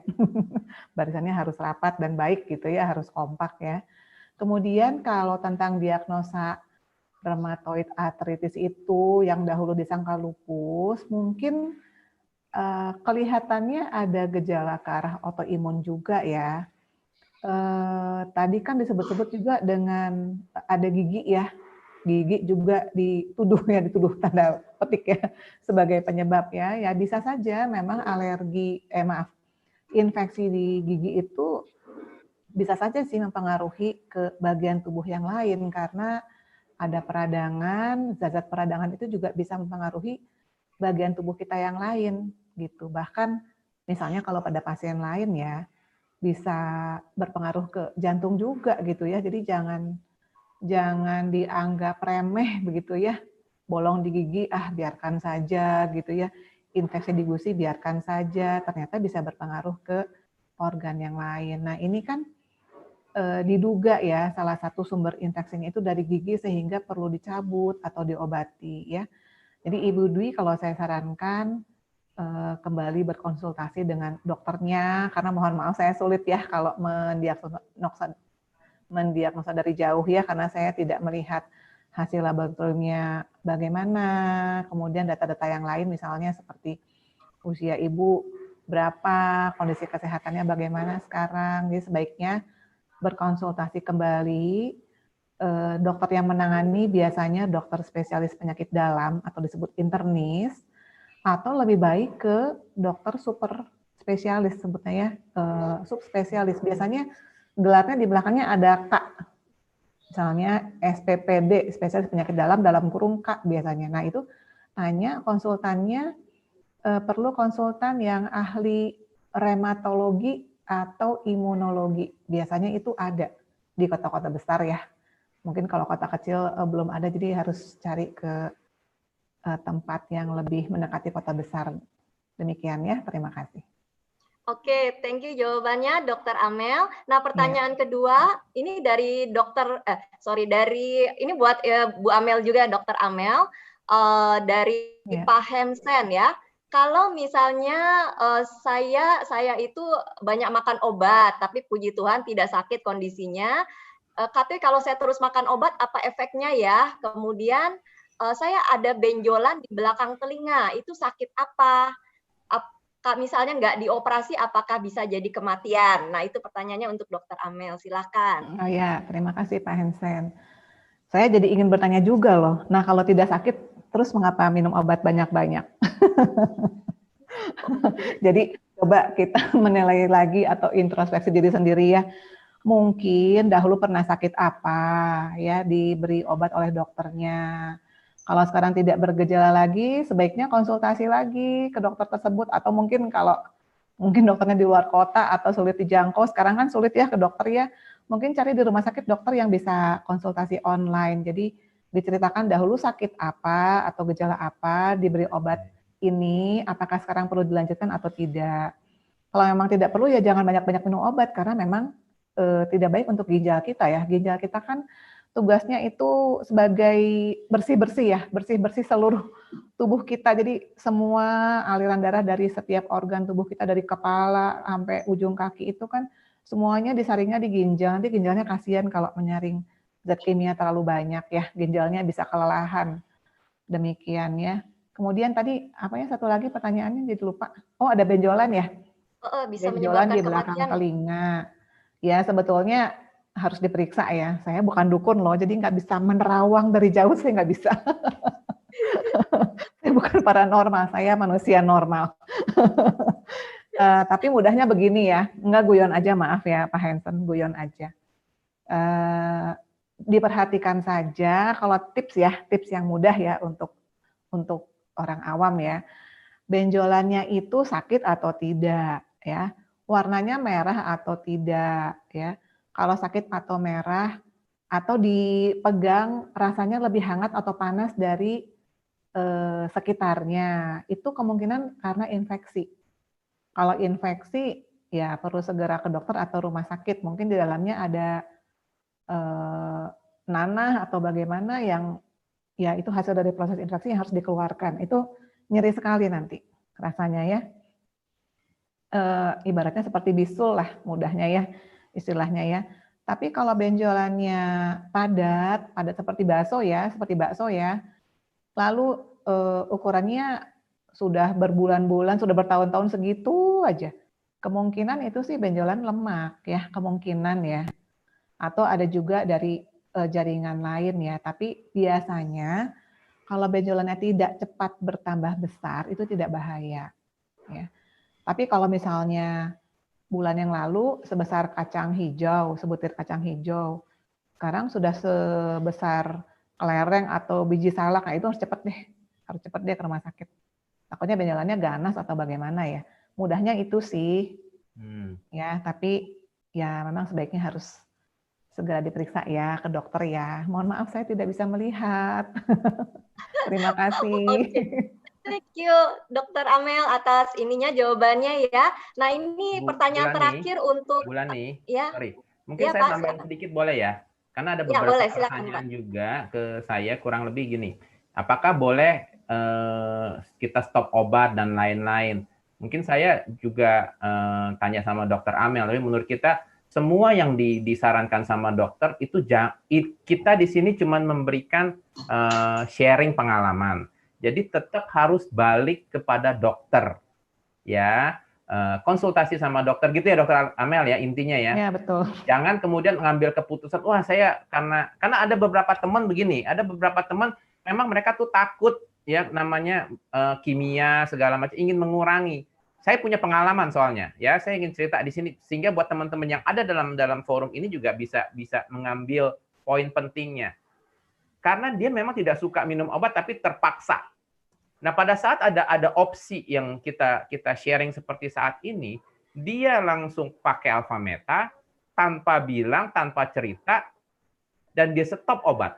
Barisannya harus rapat dan baik gitu ya, harus kompak ya. Kemudian kalau tentang diagnosa rheumatoid arthritis itu yang dahulu disangka lupus, mungkin kelihatannya ada gejala ke arah autoimun juga ya. Tadi kan disebut-sebut juga dengan ada gigi ya. Gigi juga dituduh tanda petik ya sebagai penyebab ya. Ya bisa saja memang infeksi di gigi itu bisa saja sih mempengaruhi ke bagian tubuh yang lain karena ada peradangan, zat-zat peradangan itu juga bisa mempengaruhi bagian tubuh kita yang lain gitu. Bahkan misalnya kalau pada pasien lain ya bisa berpengaruh ke jantung juga gitu ya. Jadi jangan dianggap remeh begitu ya. Bolong di gigi, biarkan saja gitu ya. Infeksi di gusi biarkan saja. Ternyata bisa berpengaruh ke organ yang lain. Nah ini kan diduga ya salah satu sumber infeksinya itu dari gigi sehingga perlu dicabut atau diobati ya. Jadi Ibu Dwi kalau saya sarankan kembali berkonsultasi dengan dokternya karena mohon maaf saya sulit ya kalau mendiagnosa dari jauh ya karena saya tidak melihat hasil laboratoriumnya bagaimana, kemudian data-data yang lain misalnya seperti usia ibu berapa, kondisi kesehatannya bagaimana sekarang. Jadi sebaiknya berkonsultasi kembali. Dokter yang menangani biasanya dokter spesialis penyakit dalam atau disebut internis, atau lebih baik ke dokter super spesialis sebutnya ya, subspesialis. Biasanya gelarnya di belakangnya ada K, misalnya SPPD, spesialis penyakit dalam kurung K biasanya. Nah itu tanya konsultannya, perlu konsultan yang ahli rheumatologi atau imunologi. Biasanya itu ada di kota-kota besar ya. Mungkin kalau kota kecil belum ada, jadi harus cari ke tempat yang lebih mendekati kota besar. Demikian ya, terima kasih. Oke, thank you jawabannya Dr. Amel. Nah, pertanyaan kedua ini dari ini buat Bu Amel juga, Dr. Amel, dari Pak Hemsen ya. Kalau misalnya saya itu banyak makan obat, tapi puji Tuhan tidak sakit kondisinya. Katanya kalau saya terus makan obat, apa efeknya ya? Kemudian saya ada benjolan di belakang telinga, itu sakit apa? Misalnya nggak dioperasi, apakah bisa jadi kematian? Nah, itu pertanyaannya untuk Dokter Amel, silakan. Oh ya, terima kasih Pak Hansen. Saya jadi ingin bertanya juga loh. Nah, kalau tidak sakit, terus mengapa minum obat banyak-banyak? Jadi coba kita menilai lagi atau introspeksi diri sendiri ya. Mungkin dahulu pernah sakit apa ya, diberi obat oleh dokternya. Kalau sekarang tidak bergejala lagi, sebaiknya konsultasi lagi ke dokter tersebut, atau mungkin kalau mungkin dokternya di luar kota atau sulit dijangkau, sekarang kan sulit ya ke dokter ya, mungkin cari di rumah sakit dokter yang bisa konsultasi online. Jadi diceritakan dahulu sakit apa atau gejala apa, diberi obat ini, apakah sekarang perlu dilanjutkan atau tidak. Kalau memang tidak perlu ya jangan banyak-banyak minum obat, karena memang tidak baik untuk ginjal kita ya. Ginjal kita kan tugasnya itu sebagai bersih-bersih ya, bersih-bersih seluruh tubuh kita. Jadi semua aliran darah dari setiap organ tubuh kita, dari kepala sampai ujung kaki itu kan semuanya disaringnya di ginjal. Nanti ginjalnya kasihan kalau menyaring zat kimia terlalu banyak ya, ginjalnya bisa kelelahan. Demikian ya. Kemudian tadi apanya satu lagi pertanyaannya jadi lupa. Oh, ada benjolan ya? Bisa Benjolan menyebabkan di belakang kematian. telinga. Ya, sebetulnya harus diperiksa ya. Saya bukan dukun loh, jadi nggak bisa menerawang dari jauh, saya nggak bisa. Saya bukan paranormal, saya manusia normal. Tapi mudahnya begini ya, nggak guyon aja, maaf ya Pak Hansen, guyon aja. Diperhatikan saja, kalau tips ya, tips yang mudah ya untuk orang awam ya. Benjolannya itu sakit atau tidak ya, warnanya merah atau tidak ya. Kalau sakit atau merah atau dipegang rasanya lebih hangat atau panas dari sekitarnya, itu kemungkinan karena infeksi. Kalau infeksi ya perlu segera ke dokter atau rumah sakit, mungkin di dalamnya ada nanah atau bagaimana yang ya itu hasil dari proses infeksi yang harus dikeluarkan. Itu nyeri sekali nanti rasanya ya. Ibaratnya seperti bisul lah mudahnya ya, istilahnya ya. Tapi kalau benjolannya padat seperti bakso ya, lalu ukurannya sudah berbulan-bulan, sudah bertahun-tahun segitu aja, kemungkinan itu sih benjolan lemak ya, kemungkinan ya. Atau ada juga dari jaringan lain ya, tapi biasanya kalau benjolannya tidak cepat bertambah besar, itu tidak bahaya. Ya. Tapi kalau misalnya bulan yang lalu sebesar kacang hijau, sebutir kacang hijau, sekarang sudah sebesar kelereng atau biji salak, nah itu harus cepat deh ke rumah sakit. Takutnya benjolannya ganas atau bagaimana ya. Mudahnya itu sih, ya. Tapi ya memang sebaiknya harus segera diperiksa ya ke dokter ya. Mohon maaf saya tidak bisa melihat. Terima kasih. Okay. Thank you Dokter Amel atas jawabannya ya. Nah, ini pertanyaan terakhir untuk Bulani, ya. sorry. Mungkin ya, saya Pak, tambahin sedikit boleh ya? Karena ada ya, beberapa boleh, silakan, pertanyaan Pak. juga ke saya kurang lebih gini. Apakah boleh kita stop obat dan lain-lain? Mungkin saya juga tanya sama Dokter Amel, tapi menurut kita semua yang disarankan sama dokter itu kita di sini cuma memberikan sharing pengalaman. Jadi tetap harus balik kepada dokter, ya, konsultasi sama dokter gitu ya Dokter Amel ya intinya ya. Ya betul. Jangan kemudian mengambil keputusan, wah saya karena ada beberapa teman begini, ada beberapa teman memang mereka tuh takut ya namanya kimia segala macam, ingin mengurangi. Saya punya pengalaman soalnya, ya saya ingin cerita di sini sehingga buat teman-teman yang ada dalam forum ini juga bisa mengambil poin pentingnya. Karena dia memang tidak suka minum obat tapi terpaksa. Nah, pada saat ada opsi yang kita sharing seperti saat ini, dia langsung pakai Alfameta tanpa bilang, tanpa cerita, dan dia stop obat.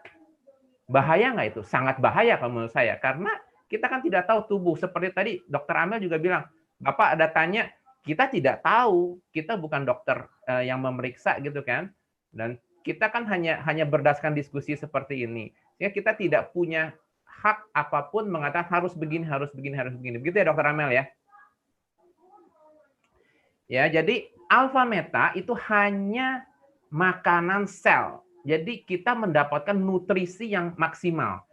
Bahaya nggak itu? Sangat bahaya kalau menurut saya. Karena kita kan tidak tahu tubuh. Seperti tadi Dokter Amel juga bilang, Bapak ada tanya, kita tidak tahu. Kita bukan dokter yang memeriksa gitu kan. Dan kita kan hanya berdasarkan diskusi seperti ini. Sehingga kita tidak punya hak apapun mengatakan harus begini, harus begini, harus begini. Begitu ya Dokter Amel ya? Ya, jadi Alfameta itu hanya makanan sel. Jadi kita mendapatkan nutrisi yang maksimal.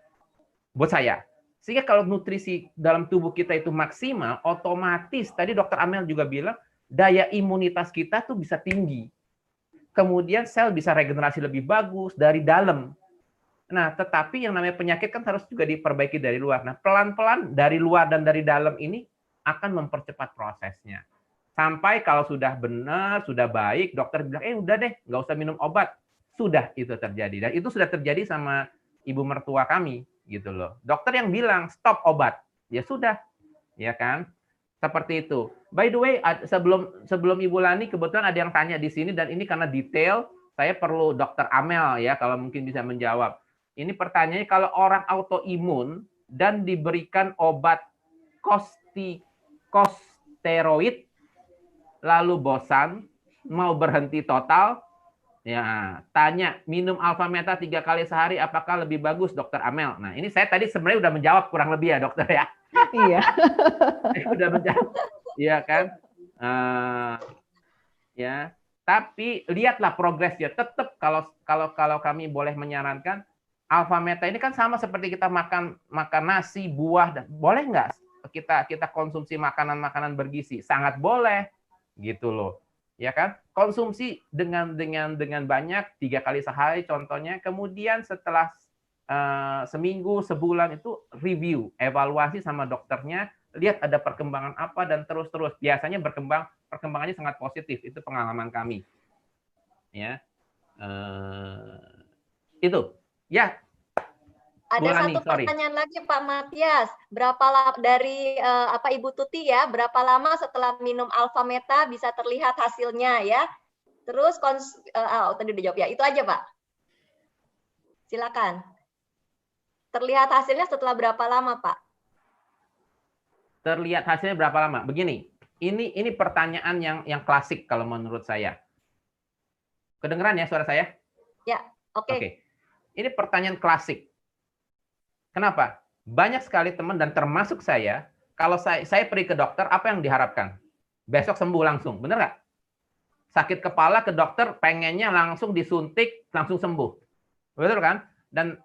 buat saya. Sehingga kalau nutrisi dalam tubuh kita itu maksimal, otomatis tadi Dokter Amel juga bilang daya imunitas kita tuh bisa tinggi. Kemudian sel bisa regenerasi lebih bagus dari dalam. Nah, tetapi yang namanya penyakit kan harus juga diperbaiki dari luar. Nah, pelan-pelan dari luar dan dari dalam ini akan mempercepat prosesnya. Sampai kalau sudah benar, sudah baik, dokter bilang, udah deh, nggak usah minum obat. Sudah itu terjadi. Dan itu sudah terjadi sama ibu mertua kami, gitu loh. Dokter yang bilang, stop obat. Ya sudah, ya kan? Seperti itu. By the way, sebelum Ibu Lani, kebetulan ada yang tanya di sini, dan ini karena detail, saya perlu Dokter Amel ya, kalau mungkin bisa menjawab. Ini pertanyaannya, kalau orang autoimun dan diberikan obat kortikosteroid, lalu bosan, mau berhenti total, ya tanya, minum Alpha Meta 3 kali sehari, apakah lebih bagus, Dokter Amel? Nah, ini saya tadi sebenarnya udah menjawab kurang lebih ya, dokter ya. Iya. Udah menjawab, iya kan? Ya, tapi lihatlah progresnya. Tetap kalau kami boleh menyarankan, Alpha Meta ini kan sama seperti kita makan nasi, buah, dan boleh nggak kita konsumsi makanan bergizi? Sangat boleh, gitu loh, ya kan? Konsumsi dengan banyak 3 kali sehari contohnya. Kemudian setelah seminggu, sebulan itu review, evaluasi sama dokternya, lihat ada perkembangan apa dan terus biasanya perkembangannya sangat positif. Itu pengalaman kami, ya. Itu. Ya. Ada satu pertanyaan lagi Pak Matias. dari Ibu Tuti ya, berapa lama setelah minum Alpha Meta bisa terlihat hasilnya ya? Terus tadi udah jawab ya. Itu aja Pak. Silakan. Terlihat hasilnya setelah berapa lama Pak? Terlihat hasilnya berapa lama? Begini. Ini pertanyaan yang klasik kalau menurut saya. Kedengeran ya suara saya? Ya, oke. Oke. Ini pertanyaan klasik. Kenapa? Banyak sekali teman dan termasuk saya, kalau saya pergi ke dokter, apa yang diharapkan? Besok sembuh langsung, bener nggak? Sakit kepala ke dokter, pengennya langsung disuntik, langsung sembuh. Betul kan? Dan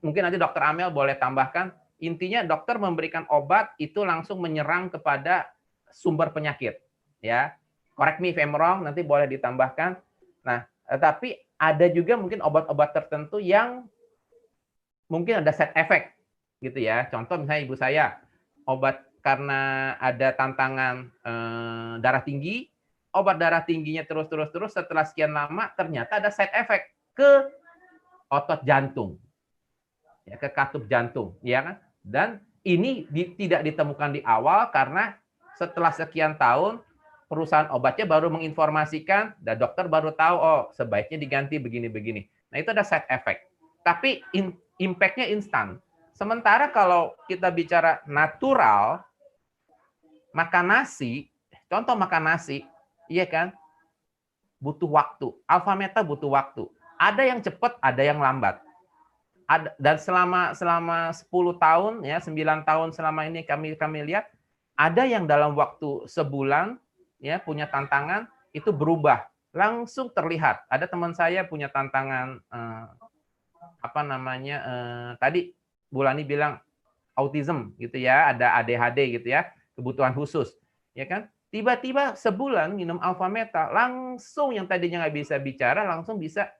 mungkin nanti Dokter Amel boleh tambahkan, intinya dokter memberikan obat itu langsung menyerang kepada sumber penyakit. Ya, correct me if I'm wrong, nanti boleh ditambahkan. Nah, tapi ada juga mungkin obat-obat tertentu yang mungkin ada side effect gitu ya. Contoh misalnya ibu saya, obat karena ada tantangan darah tinggi, obat darah tingginya terus setelah sekian lama ternyata ada side effect ke otot jantung. Ya, ke katup jantung, ya kan? Dan ini tidak ditemukan di awal karena setelah sekian tahun perusahaan obatnya baru menginformasikan dan dokter baru tahu, oh sebaiknya diganti begini. Nah, itu ada side effect. Tapi impact-nya instan. Sementara kalau kita bicara natural, makan nasi, contoh makan nasi, iya kan? Butuh waktu. Alpha Meta butuh waktu. Ada yang cepat, ada yang lambat. Dan selama 10 tahun, ya 9 tahun selama ini kami lihat, ada yang dalam waktu sebulan, ya punya tantangan, itu berubah. Langsung terlihat. Ada teman saya punya tantangan tadi Bu Lani bilang autism gitu ya, ada ADHD gitu ya, kebutuhan khusus, ya kan? Tiba-tiba sebulan minum Alpha Meta, langsung yang tadinya nggak bisa bicara, langsung bisa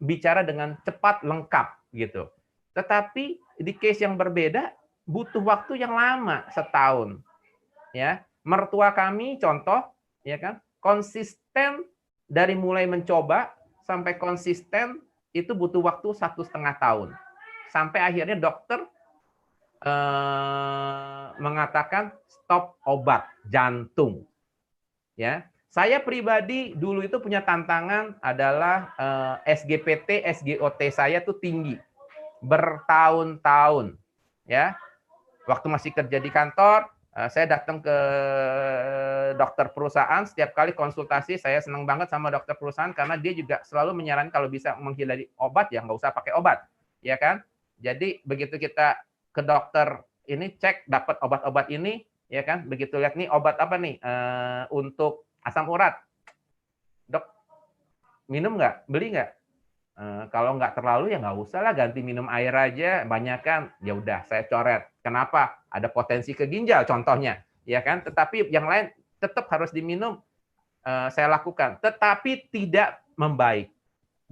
bicara dengan cepat, lengkap gitu. Tetapi di case yang berbeda butuh waktu yang lama, setahun. Ya, mertua kami contoh, ya kan, konsisten dari mulai mencoba sampai konsisten itu butuh waktu 1,5 tahun. Sampai akhirnya dokter mengatakan stop obat jantung. Ya, saya pribadi dulu itu punya tantangan adalah SGPT, SGOT saya tuh tinggi bertahun-tahun. Ya, waktu masih kerja di kantor, saya datang ke dokter perusahaan, setiap kali konsultasi saya senang banget sama dokter perusahaan karena dia juga selalu menyarankan kalau bisa menghindari obat ya nggak usah pakai obat, ya kan? Jadi begitu kita ke dokter ini cek dapat obat-obat ini, ya kan? Begitu lihat nih obat apa nih untuk asam urat, dok minum nggak, beli nggak? Kalau nggak terlalu ya nggak usah lah, ganti minum air aja, banyakan ya udah saya coret. Kenapa? Ada potensi ke ginjal contohnya, ya kan? Tetapi yang lain tetap harus diminum, saya lakukan, tetapi tidak membaik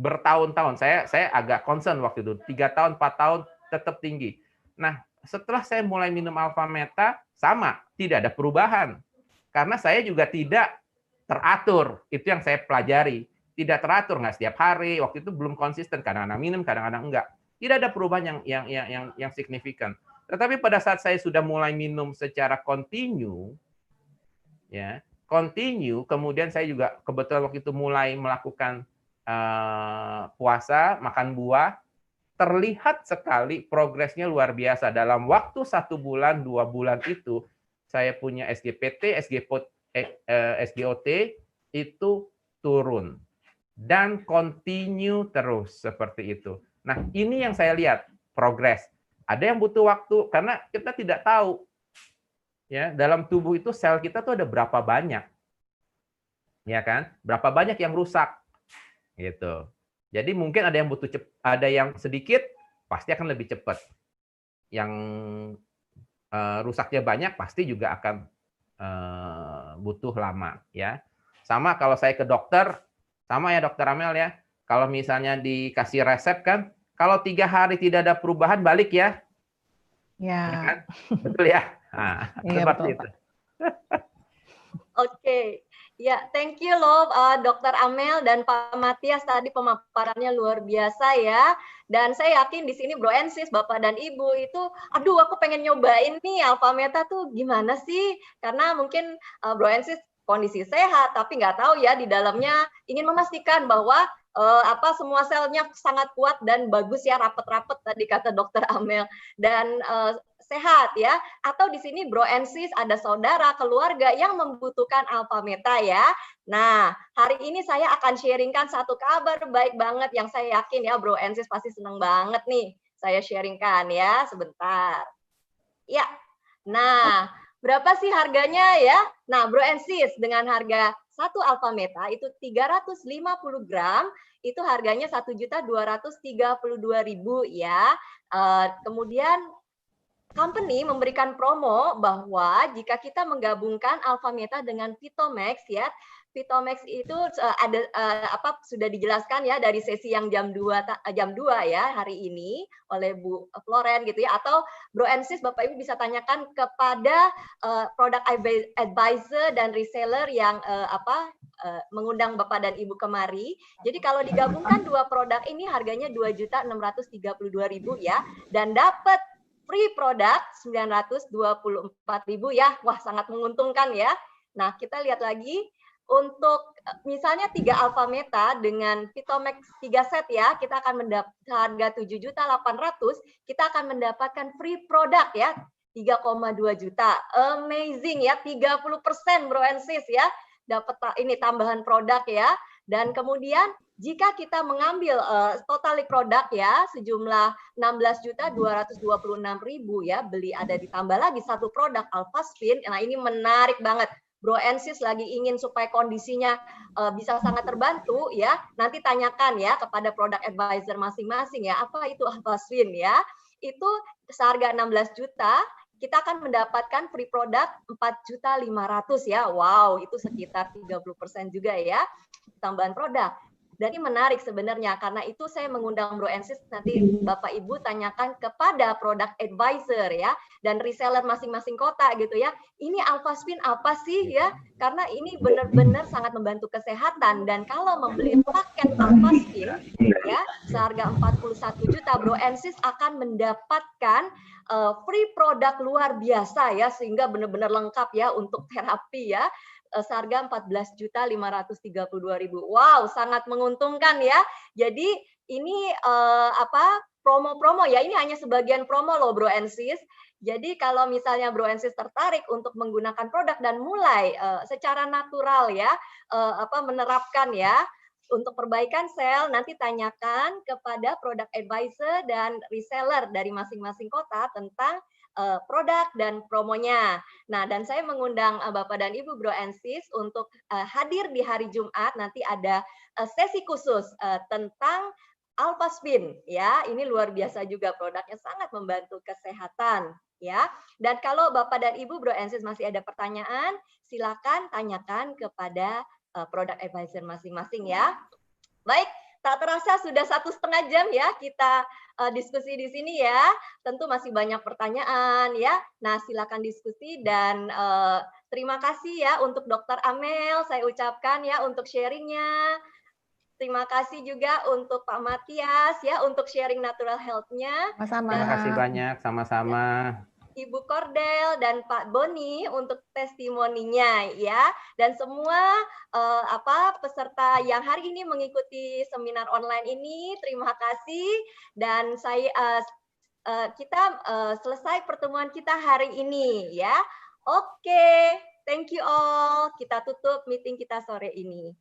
bertahun-tahun. Saya agak concern waktu itu, 3 tahun, 4 tahun tetap tinggi. Nah, setelah saya mulai minum Alpha Meta, sama, tidak ada perubahan. Karena saya juga tidak teratur, itu yang saya pelajari. Tidak teratur, nggak setiap hari, waktu itu belum konsisten, kadang-kadang minum, kadang-kadang enggak. Tidak ada perubahan yang signifikan. Tetapi pada saat saya sudah mulai minum secara kontinu, ya, kemudian saya juga kebetulan waktu itu mulai melakukan puasa, makan buah, terlihat sekali progresnya luar biasa. Dalam waktu 1 bulan, 2 bulan itu, saya punya SGPT, SGOT itu turun. Dan continue terus seperti itu. Nah, ini yang saya lihat, progres. Ada yang butuh waktu, karena kita tidak tahu. Ya, dalam tubuh itu sel kita tuh ada berapa banyak. Ya kan? Berapa banyak yang rusak. Gitu. Jadi mungkin ada yang butuh ada yang sedikit, pasti akan lebih cepat. Yang rusaknya banyak pasti juga akan butuh lama, ya. Sama kalau saya ke dokter, sama ya Dokter Amel ya. Kalau misalnya dikasih resep kan, kalau 3 hari tidak ada perubahan balik ya. Ya. Ya kan? Betul ya. Nah, iya, seperti betul, itu. Oke, ya thank you loh Dokter Amel dan Pak Matias, tadi pemaparannya luar biasa ya. Dan saya yakin di sini Bro and Sis, Bapak dan Ibu itu, aduh aku pengen nyobain nih Alpha Meta tuh gimana sih? Karena mungkin Bro and Sis kondisi sehat, tapi nggak tahu ya di dalamnya ingin memastikan bahwa semua selnya sangat kuat dan bagus ya, rapet-rapet tadi kata Dokter Amel, dan sehat ya. Atau di sini Bro and Sis ada saudara, keluarga yang membutuhkan Alpha Meta ya. Nah, hari ini saya akan sharingkan satu kabar baik banget yang saya yakin ya Bro and Sis pasti senang banget nih. Saya sharingkan ya, sebentar. Ya, nah berapa sih harganya ya? Nah, Bro and Sis, dengan harga 1 Alpha Meta itu 350 gram, itu harganya 1.232.000 ya. Kemudian company memberikan promo bahwa jika kita menggabungkan Alpha Meta dengan Vitomax ya, Vitomax itu ada sudah dijelaskan ya dari sesi yang jam 2 ya hari ini oleh Bu Floren gitu ya, atau Bro and Sis Bapak Ibu bisa tanyakan kepada product advisor dan reseller yang mengundang Bapak dan Ibu kemari. Jadi kalau digabungkan dua produk ini harganya 2.632.000 ya, dan dapat free product 924.000 ya. Wah, sangat menguntungkan ya. Nah, kita lihat lagi untuk misalnya 3 Alpha Meta dengan Vitomax 3 set ya, kita akan mendapat harga 7.800.000, kita akan mendapatkan free product ya, 3,2 juta. Amazing ya, 30% Bro and Sis ya. Dapat ini tambahan produk ya. Dan kemudian jika kita mengambil total produk ya sejumlah 16.226.000 ya, beli ada ditambah lagi satu produk Alpha Spin. Nah, ini menarik banget. Bro and Sis lagi ingin supaya kondisinya bisa sangat terbantu ya. Nanti tanyakan ya kepada product advisor masing-masing ya, apa itu Alpha Spin ya. Itu seharga 16 juta, kita akan mendapatkan free product 4.500.000 ya. Wow, itu sekitar 30% juga ya tambahan produk. Dan ini menarik sebenarnya, karena itu saya mengundang Bro and Sis, nanti Bapak Ibu tanyakan kepada product advisor ya, dan reseller masing-masing kota gitu ya. Ini Alpha Spin apa sih ya? Karena ini benar-benar sangat membantu kesehatan, dan kalau membeli paket Alpha Spin ya, seharga 41 juta, Bro and Sis akan mendapatkan free produk luar biasa ya, sehingga benar-benar lengkap ya untuk terapi ya. Seharga 14.532.000. Wow, sangat menguntungkan ya. Jadi ini promo-promo ya, ini hanya sebagian promo loh Bro and Sis. Jadi kalau misalnya Bro and Sis tertarik untuk menggunakan produk dan mulai secara natural ya, menerapkan ya untuk perbaikan sel, nanti tanyakan kepada product advisor dan reseller dari masing-masing kota tentang produk dan promonya. Nah, dan saya mengundang Bapak dan Ibu Bro and Sis untuk hadir di hari Jumat, nanti ada sesi khusus tentang Alphaspin ya, ini luar biasa juga, produknya sangat membantu kesehatan ya. Dan kalau Bapak dan Ibu Bro and Sis masih ada pertanyaan, silakan tanyakan kepada product advisor masing-masing ya. Baik, tak terasa sudah 1,5 jam ya kita diskusi di sini ya. Tentu masih banyak pertanyaan ya. Nah, silakan diskusi dan terima kasih ya untuk Dr. Amel saya ucapkan ya untuk sharingnya. Terima kasih juga untuk Pak Matias ya untuk sharing natural health-nya. Sama-sama. Terima kasih banyak, sama-sama. Ibu Cordel dan Pak Boni untuk testimoninya ya, dan semua peserta yang hari ini mengikuti seminar online ini, terima kasih. Dan kita selesai pertemuan kita hari ini ya. Oke, thank you all. Kita tutup meeting kita sore ini.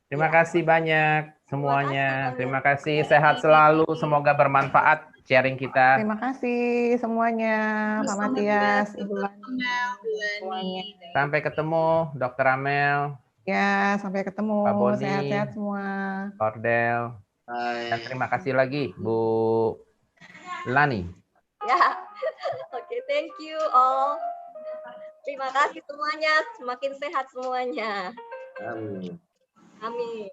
Terima kasih banyak semuanya. Terima kasih, sehat selalu. Semoga bermanfaat sharing kita. Terima kasih semuanya, Pak Matias, Ibu Lani. Sampai ketemu, Dr. Amel. Ya, sampai ketemu. Pak Boni. Sehat-sehat semua. Cordel. Dan terima kasih lagi, Bu Lani. Ya, oke, thank you all. Terima kasih semuanya, semakin sehat semuanya. Amin. Amin.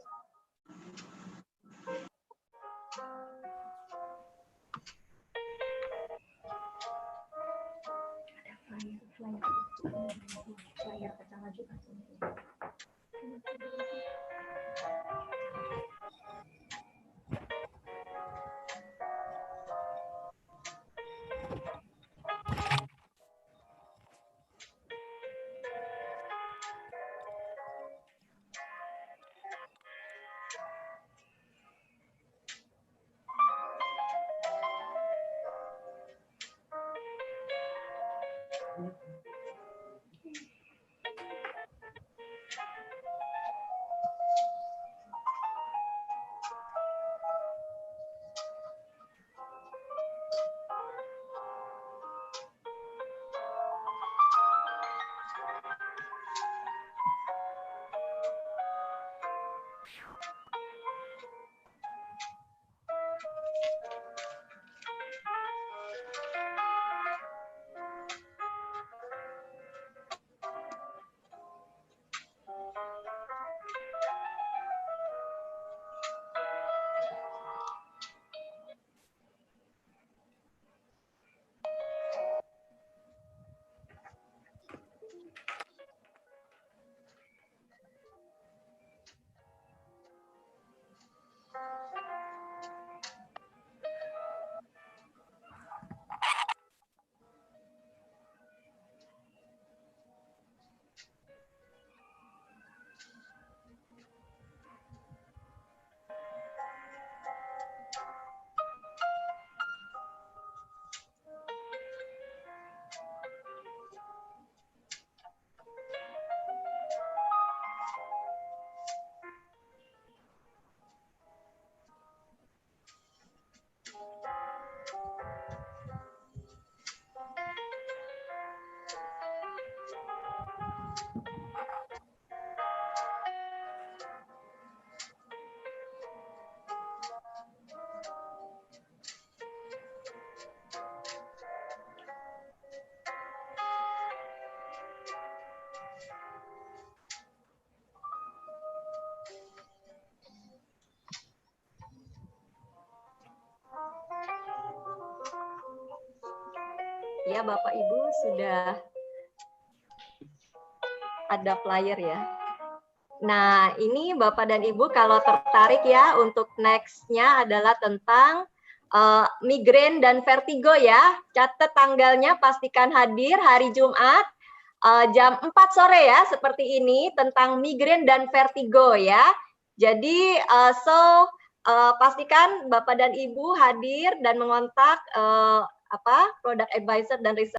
Ya, Bapak Ibu sudah ada flyer ya. Nah, ini Bapak dan Ibu kalau tertarik ya untuk next-nya adalah tentang migrain dan vertigo ya. Catat tanggalnya, pastikan hadir hari Jumat jam 4 sore ya, seperti ini, tentang migrain dan vertigo ya. Jadi, pastikan Bapak dan Ibu hadir dan mengontak product advisor dan research